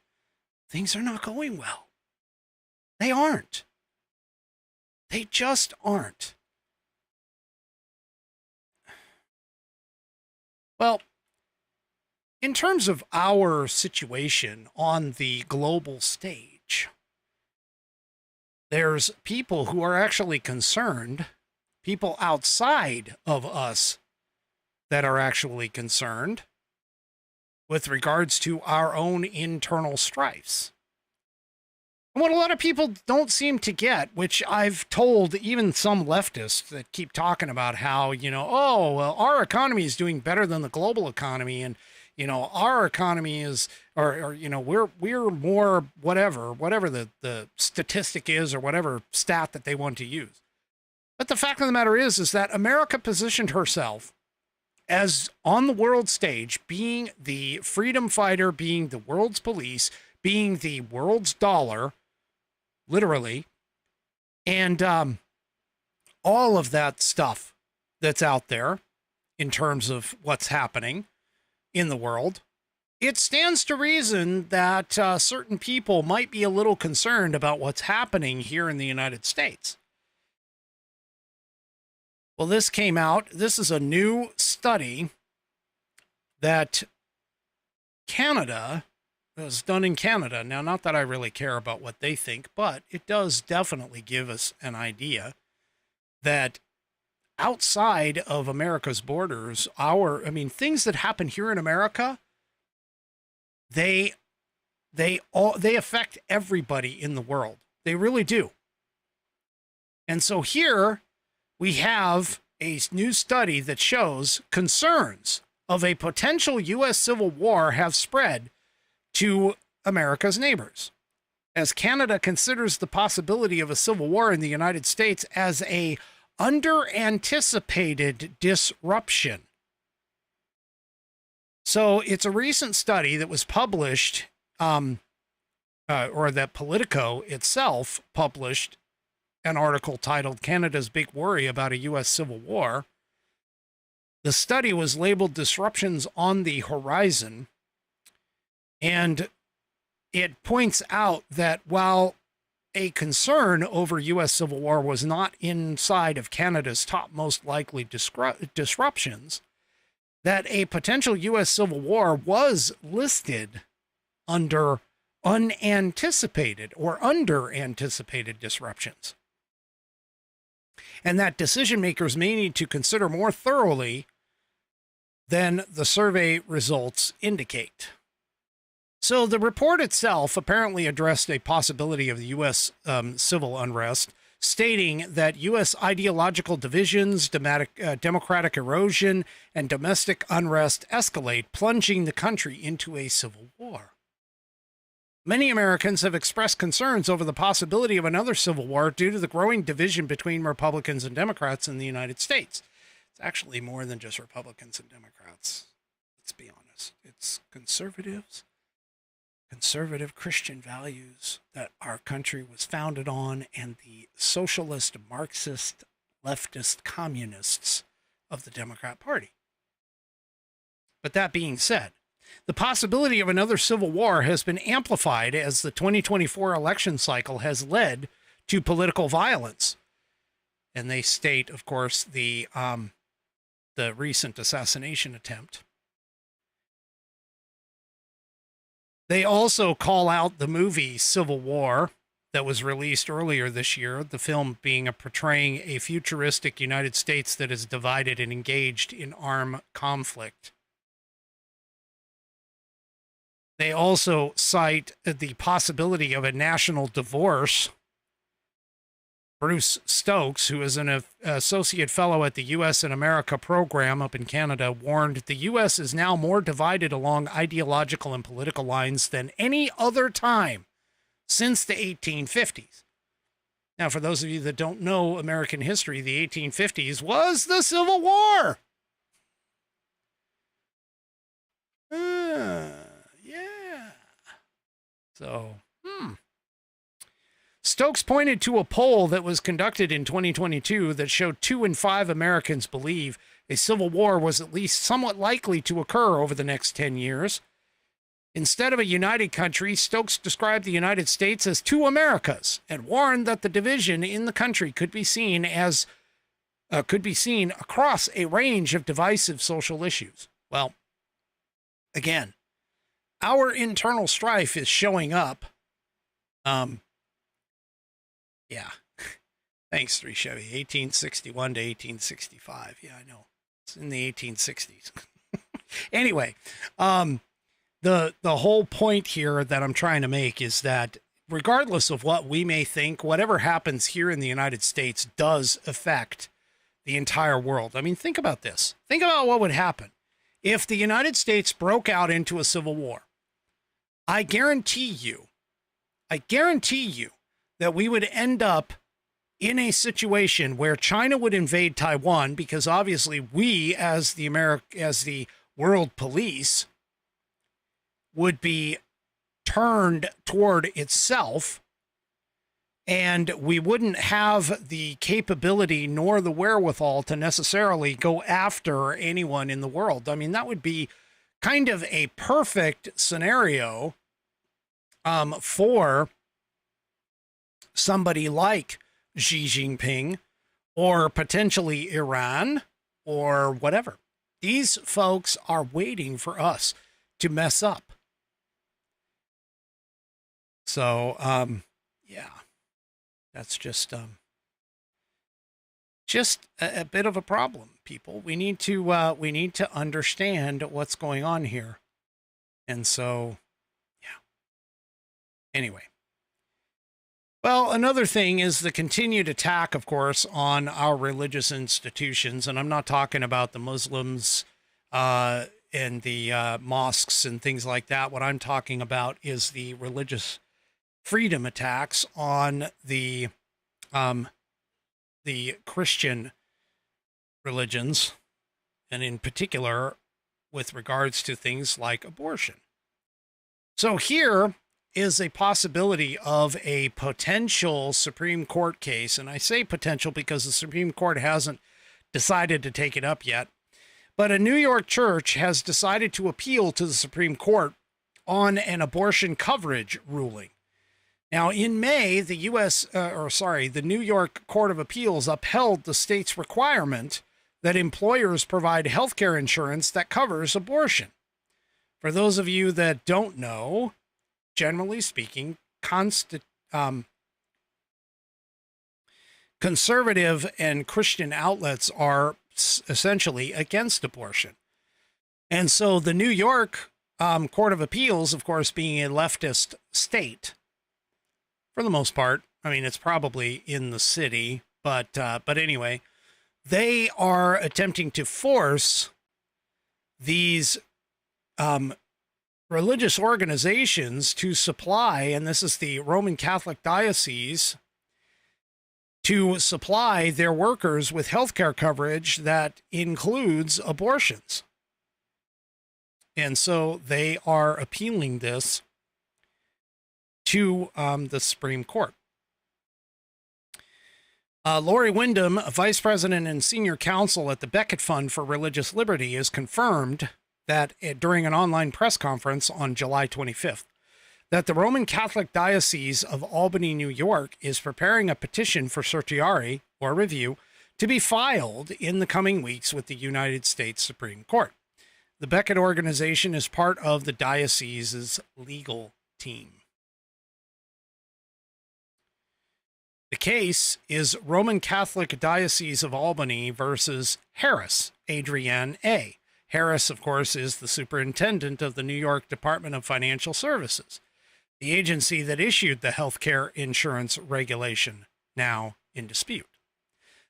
Things are not going well. They aren't. They just aren't. Well, in terms of our situation on the global stage, there's people who are actually concerned, people outside of us that are actually concerned with regards to our own internal strifes. And what a lot of people don't seem to get, which I've told even some leftists that keep talking about how, oh, well, our economy is doing better than the global economy. And, our economy is, or we're more whatever the statistic is or whatever stat that they want to use. But the fact of the matter is that America positioned herself as on the world stage, being the freedom fighter, being the world's police, being the world's dollar, literally, and all of that stuff that's out there in terms of what's happening in the world. It stands to reason that certain people might be a little concerned about what's happening here in the United States. Well, this came out. This is a new study that Canada was done in Canada. Now, not that I really care about what they think, but it does definitely give us an idea that outside of America's borders, things that happen here in America, they affect everybody in the world. They really do. And so here we have a new study that shows concerns of a potential U.S. civil war have spread to America's neighbors, as Canada considers the possibility of a civil war in the United States as a under-anticipated disruption. So it's a recent study that was published, or that Politico itself published an article titled "Canada's Big Worry About a U.S. Civil War." The study was labeled "Disruptions on the Horizon," and it points out that while a concern over U.S. civil war was not inside of Canada's top most likely disruptions, that a potential U.S. civil war was listed under unanticipated or under-anticipated disruptions, and that decision makers may need to consider more thoroughly than the survey results indicate. So the report itself apparently addressed a possibility of the U.S. Civil unrest, stating that U.S. ideological divisions, democratic erosion, and domestic unrest escalate, plunging the country into a civil war. Many Americans have expressed concerns over the possibility of another civil war due to the growing division between Republicans and Democrats in the United States. It's actually more than just Republicans and Democrats. Let's be honest. It's conservative Christian values that our country was founded on, and the socialist, Marxist, leftist communists of the Democrat Party. But that being said, the possibility of another civil war has been amplified as the 2024 election cycle has led to political violence. And they state, of course, the recent assassination attempt. They also call out the movie Civil War that was released earlier this year, the film portraying a futuristic United States that is divided and engaged in armed conflict. They also cite the possibility of a national divorce Bruce Stokes, who is an associate fellow at the U.S. in America program up in Canada, warned the U.S. is now more divided along ideological and political lines than any other time since the 1850s. Now, for those of you that don't know American history, the 1850s was the Civil War. Yeah. So, Stokes pointed to a poll that was conducted in 2022 that showed 2 in 5 Americans believe a civil war was at least somewhat likely to occur over the next 10 years. Instead of a united country, Stokes described the United States as 2 Americas and warned that the division in the country could be seen across a range of divisive social issues. Well, again, our internal strife is showing up. Yeah. Thanks, 3 Chevy. 1861 to 1865. Yeah, I know. It's in the 1860s. Anyway, the whole point here that I'm trying to make is that regardless of what we may think, whatever happens here in the United States does affect the entire world. I mean, think about this. Think about what would happen if the United States broke out into a civil war. I guarantee you that we would end up in a situation where China would invade Taiwan, because obviously we, as the world police, would be turned toward itself, and we wouldn't have the capability nor the wherewithal to necessarily go after anyone in the world. I mean, that would be kind of a perfect scenario for somebody like Xi Jinping or potentially Iran or whatever. These folks are waiting for us to mess up. So, yeah, that's just a bit of a problem, people. We need to understand what's going on here. And so, yeah. Anyway. Well, another thing is the continued attack, of course, on our religious institutions. And I'm not talking about the Muslims and the mosques and things like that. What I'm talking about is the religious freedom attacks on the Christian religions, and in particular with regards to things like abortion. So here is a possibility of a potential Supreme Court case. And I say potential because the Supreme Court hasn't decided to take it up yet. But a New York church has decided to appeal to the Supreme Court on an abortion coverage ruling. Now, in May, the New York Court of Appeals upheld the state's requirement that employers provide health care insurance that covers abortion. For those of you that don't know, generally speaking, conservative and Christian outlets are essentially against abortion. And so the New York Court of Appeals, of course, being a leftist state, for the most part, I mean, it's probably in the city, but anyway, they are attempting to force these religious organizations to supply, and this is the Roman Catholic Diocese, to supply their workers with healthcare coverage that includes abortions. And so they are appealing this to the Supreme Court. Lori Wyndham, Vice President and Senior Counsel at the Becket Fund for Religious Liberty, has confirmed that during an online press conference on July 25th, that the Roman Catholic Diocese of Albany, New York, is preparing a petition for certiorari, or review, to be filed in the coming weeks with the United States Supreme Court. The Becket organization is part of the diocese's legal team. The case is Roman Catholic Diocese of Albany versus Harris, Adrienne A. Harris, of course, is the superintendent of the New York Department of Financial Services, the agency that issued the healthcare insurance regulation now in dispute.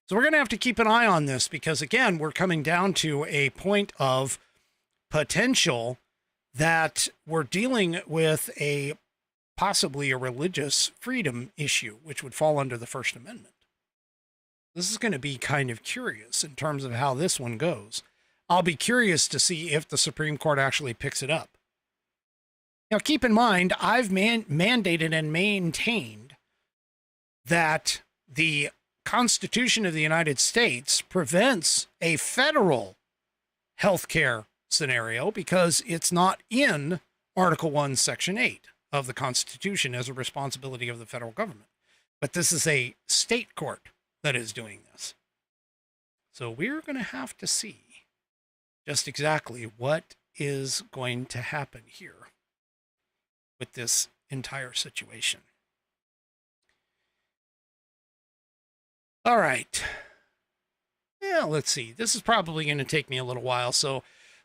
So we're going to have to keep an eye on this because, again, we're coming down to a point of potential that we're dealing with possibly a religious freedom issue, which would fall under the First Amendment. This is going to be kind of curious in terms of how this one goes. I'll be curious to see if the Supreme Court actually picks it up. Now, keep in mind, I've mandated and maintained that the Constitution of the United States prevents a federal healthcare scenario because it's not in Article 1, Section 8 of the Constitution as a responsibility of the federal government. But this is a state court that is doing this. So we're going to have to see just exactly what is going to happen here with this entire situation. All right. Yeah, let's see. This is probably going to take me a little while, so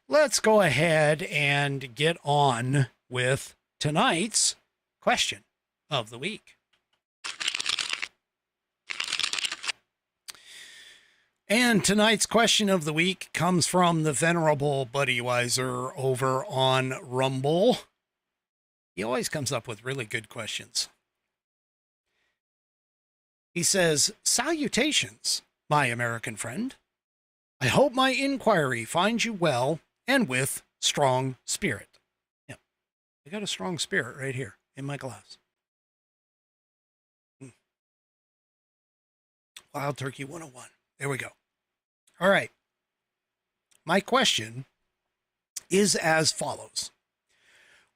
let's go ahead and get on with tonight's question of the week. And tonight's question of the week comes from the venerable Buddy Weiser over on Rumble. He always comes up with really good questions. He says, "Salutations, my American friend. I hope my inquiry finds you well and with strong spirit." Yeah, I got a strong spirit right here in my glass. Wild Turkey 101. There we go. All right. My question is as follows.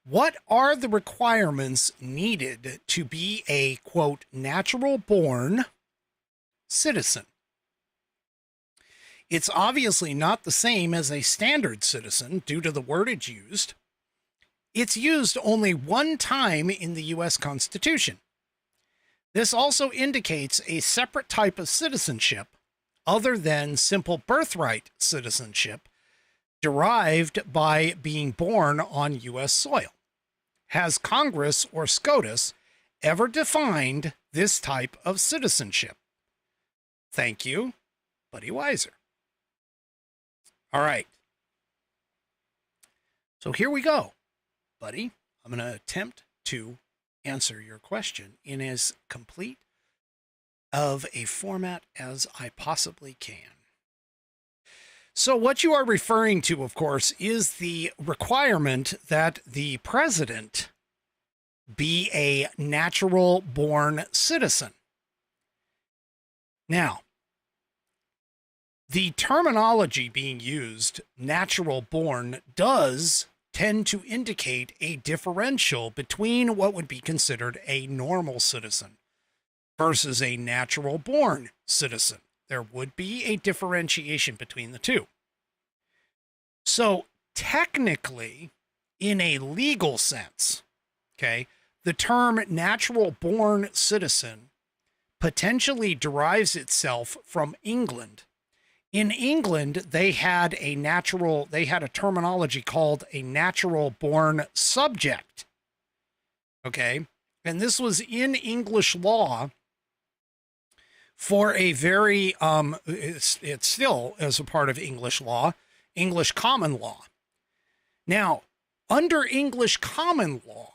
What are the requirements needed to be a, quote, natural-born citizen? It's obviously not the same as a standard citizen due to the wordage used. It's used only one time in the U.S. Constitution. This also indicates a separate type of citizenship other than simple birthright citizenship derived by being born on U.S. soil. Has Congress or SCOTUS ever defined this type of citizenship? Thank you, Buddy Weiser. All right. So here we go, Buddy. I'm going to attempt to answer your question in as complete of a format as I possibly can. So what you are referring to, of course, is the requirement that the president be a natural-born citizen. Now, the terminology being used, natural-born, does tend to indicate a differential between what would be considered a normal citizen versus a natural-born citizen. There would be a differentiation between the two. So technically, in a legal sense, okay, the term natural-born citizen potentially derives itself from England. In England, they had a terminology called a natural-born subject. Okay, and this was in English law for a very, it's still as a part of English law, English common law. Now, under English common law,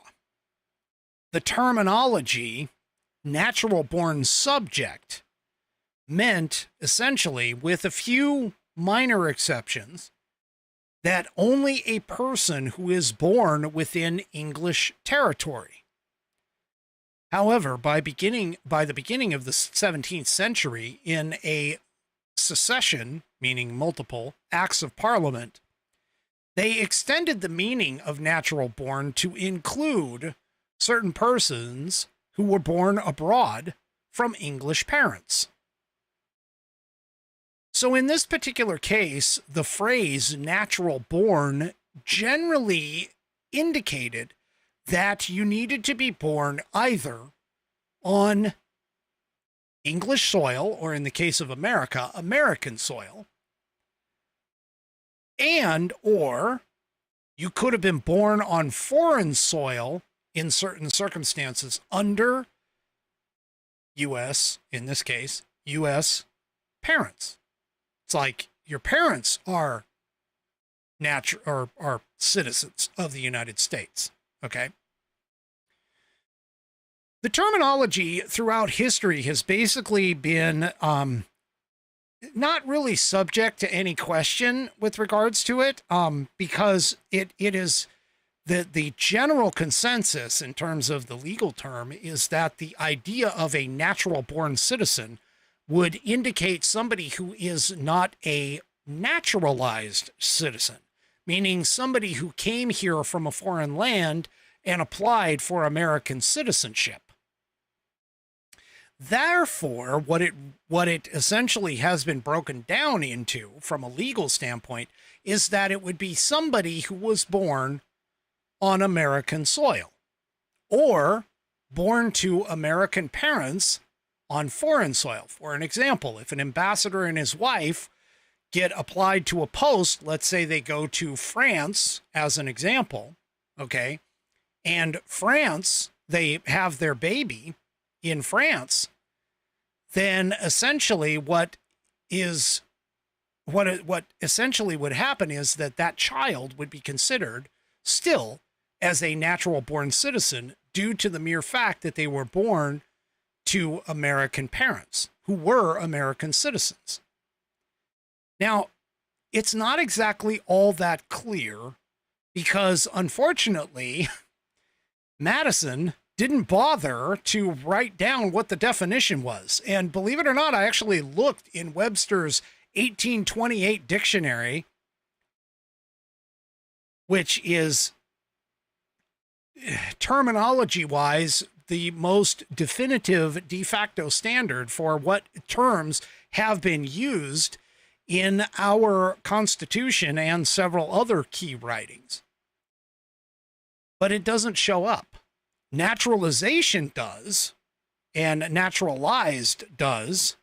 the terminology natural-born subject meant essentially, with a few minor exceptions, that only a person who is born within English territory. However, by the beginning of the 17th century, in a secession, meaning multiple acts of parliament, they extended the meaning of natural-born to include certain persons who were born abroad from English parents. So in this particular case, the phrase natural-born generally indicated that you needed to be born either on English soil, or in the case of America, American soil, and or you could have been born on foreign soil in certain circumstances under U.S., in this case, U.S. parents. It's like your parents are are citizens of the United States, okay? The terminology throughout history has basically been not really subject to any question with regards to it, because it is the general consensus in terms of the legal term is that the idea of a natural born citizen would indicate somebody who is not a naturalized citizen, meaning somebody who came here from a foreign land and applied for American citizenship. Therefore, what it essentially has been broken down into from a legal standpoint is that it would be somebody who was born on American soil or born to American parents on foreign soil. For an example, if an ambassador and his wife get applied to a post, let's say they go to France as an example, okay, and France, they have their baby in France, then essentially what essentially would happen is that child would be considered still as a natural born citizen due to the mere fact that they were born to American parents who were American citizens. Now, it's not exactly all that clear because unfortunately, Madison didn't bother to write down what the definition was. And believe it or not, I actually looked in Webster's 1828 dictionary, which is terminology-wise the most definitive de facto standard for what terms have been used in our Constitution and several other key writings. But it doesn't show up. Naturalization does, and naturalized does.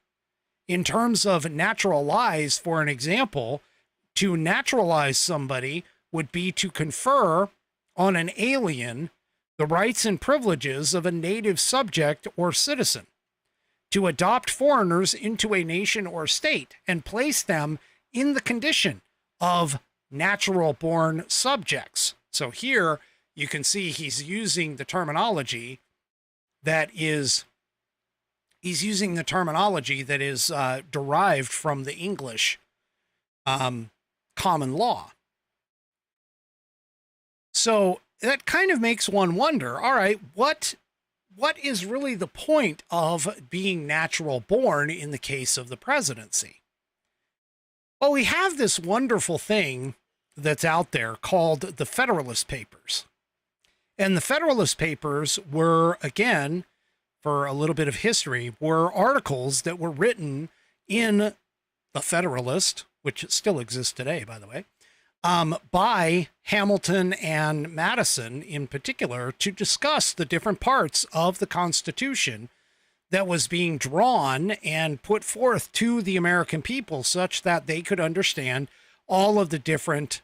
In terms of naturalized, for an example, to naturalize somebody would be to confer on an alien the rights and privileges of a native subject or citizen, to adopt foreigners into a nation or state and place them in the condition of natural-born subjects. So here you can see he's using the terminology that is derived from the English common law. So that kind of makes one wonder, all right, what is really the point of being natural born in the case of the presidency? Well, we have this wonderful thing that's out there called the Federalist Papers. And the Federalist Papers were, again, for a little bit of history, were articles that were written in the Federalist, which still exists today, by the way, by Hamilton and Madison in particular to discuss the different parts of the Constitution that was being drawn and put forth to the American people such that they could understand all of the different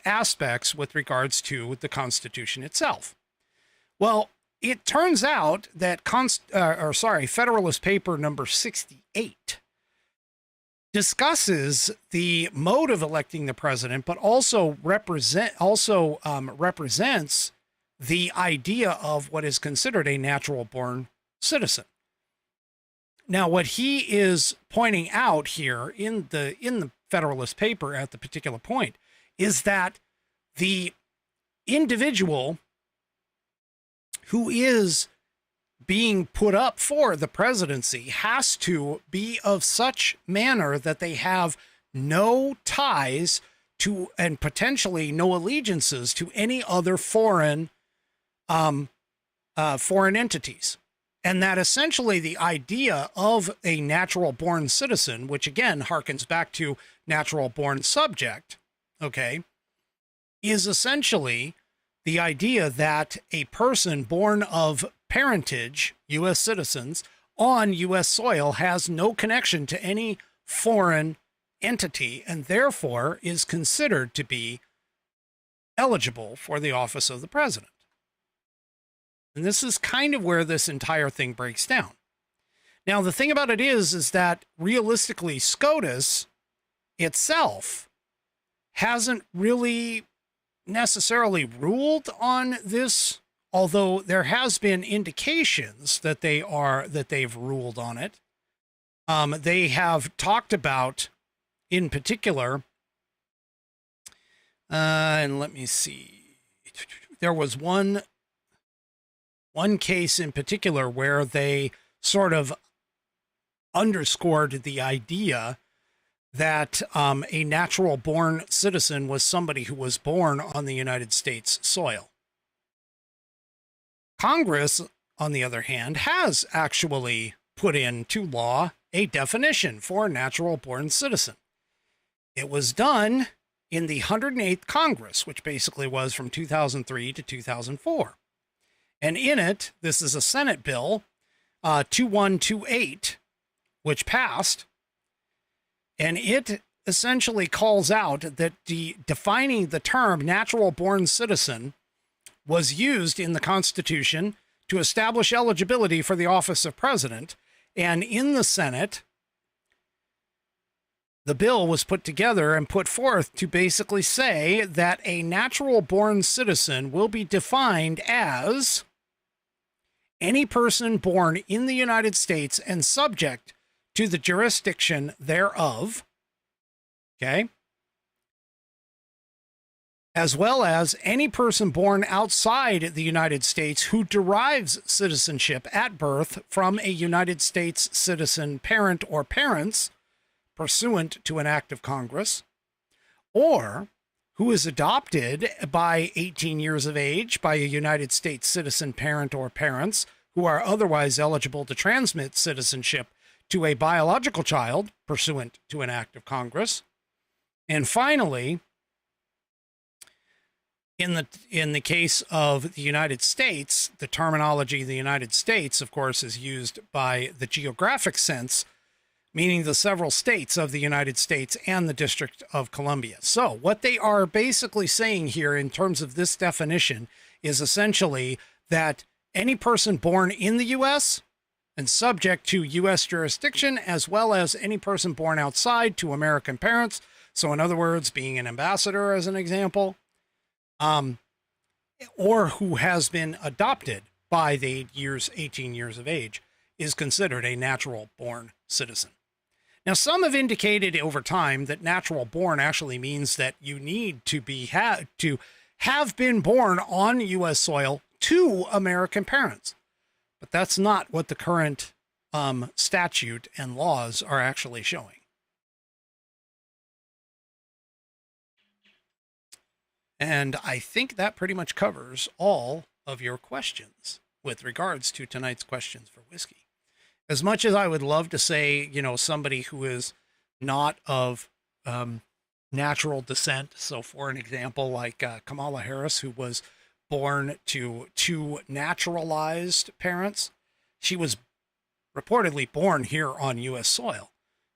aspects with regards to the Constitution itself. Well, it turns out that Federalist Paper number 68 discusses the mode of electing the president, but also represents the idea of what is considered a natural-born citizen. Now, what he is pointing out here in the Federalist Paper at the particular point is that the individual who is being put up for the presidency has to be of such manner that they have no ties to and potentially no allegiances to any other foreign entities. And that essentially the idea of a natural born citizen, which again harkens back to natural born subject, okay, is essentially the idea that a person born of parentage, U.S. citizens, on U.S. soil has no connection to any foreign entity and therefore is considered to be eligible for the office of the president. And this is kind of where this entire thing breaks down. Now, the thing about it is that realistically, SCOTUS itself hasn't really necessarily ruled on this, although there has been indications that they've ruled on it. They have talked about, in particular, and let me see, there was one case in particular where they sort of underscored the idea that a natural born citizen was somebody who was born on the United States soil. Congress, on the other hand, has actually put into law a definition for a natural born citizen. It was done in the 108th Congress, which basically was from 2003 to 2004. And in it, this is a Senate bill, 2128, which passed. And it essentially calls out that defining the term natural born citizen was used in the Constitution to establish eligibility for the office of president. And in the Senate, the bill was put together and put forth to basically say that a natural born citizen will be defined as any person born in the United States and subject to the jurisdiction thereof, okay, as well as any person born outside the United States who derives citizenship at birth from a United States citizen parent or parents pursuant to an act of Congress, or who is adopted by 18 years of age by a United States citizen parent or parents who are otherwise eligible to transmit citizenship to a biological child pursuant to an act of Congress. And finally, in the case of the United States, the terminology the United States, of course, is used by the geographic sense, meaning the several states of the United States and the District of Columbia. So what they are basically saying here in terms of this definition is essentially that any person born in the U.S. and subject to U.S. jurisdiction, as well as any person born outside to American parents, so in other words, being an ambassador as an example, or who has been adopted by the 18 years of age, is considered a natural born citizen. Now, some have indicated over time that natural born actually means that you need to have been born on U.S. soil to American parents. But that's not what the current statute and laws are actually showing. And I think that pretty much covers all of your questions with regards to tonight's questions for whiskey. As much as I would love to say, somebody who is not of natural descent. So for an example, like Kamala Harris, who was born to two naturalized parents, she was reportedly born here on U.S. soil.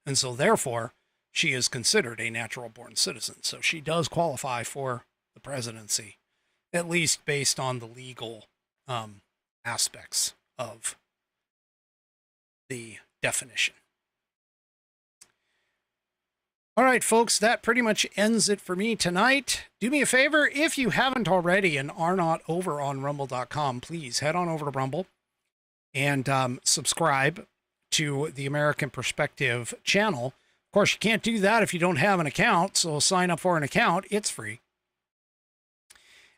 And so therefore, she is considered a natural born citizen. So she does qualify for the presidency, at least based on the legal aspects of the definition. All right, folks, that pretty much ends it for me tonight. Do me a favor, if you haven't already and are not over on rumble.com, please head on over to Rumble and subscribe to the American Perspective channel. Of course, you can't do that if you don't have an account, so sign up for an account. It's free.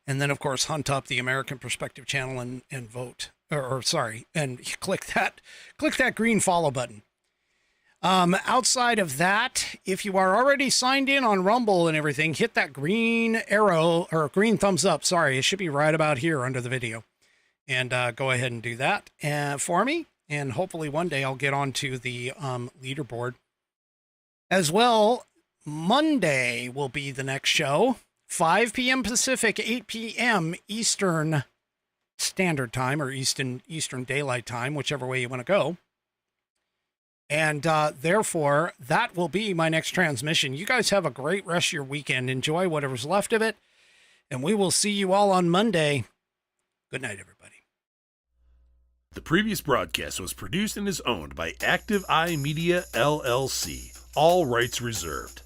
And then, of course, hunt up the American Perspective channel and vote. And click that green follow button. Outside of that, if you are already signed in on Rumble and everything, hit that green arrow or green thumbs up. Sorry, it should be right about here under the video. And go ahead and do that for me. And hopefully one day I'll get onto the leaderboard. As well, Monday will be the next show. 5 p.m. Pacific, 8 p.m. Eastern Standard Time, or Eastern Daylight Time, whichever way you want to go. And therefore, that will be my next transmission. You guys have a great rest of your weekend. Enjoy whatever's left of it. And we will see you all on Monday. Good night, everybody. previous broadcast was produced and is owned by Active Eye Media LLC. All rights reserved.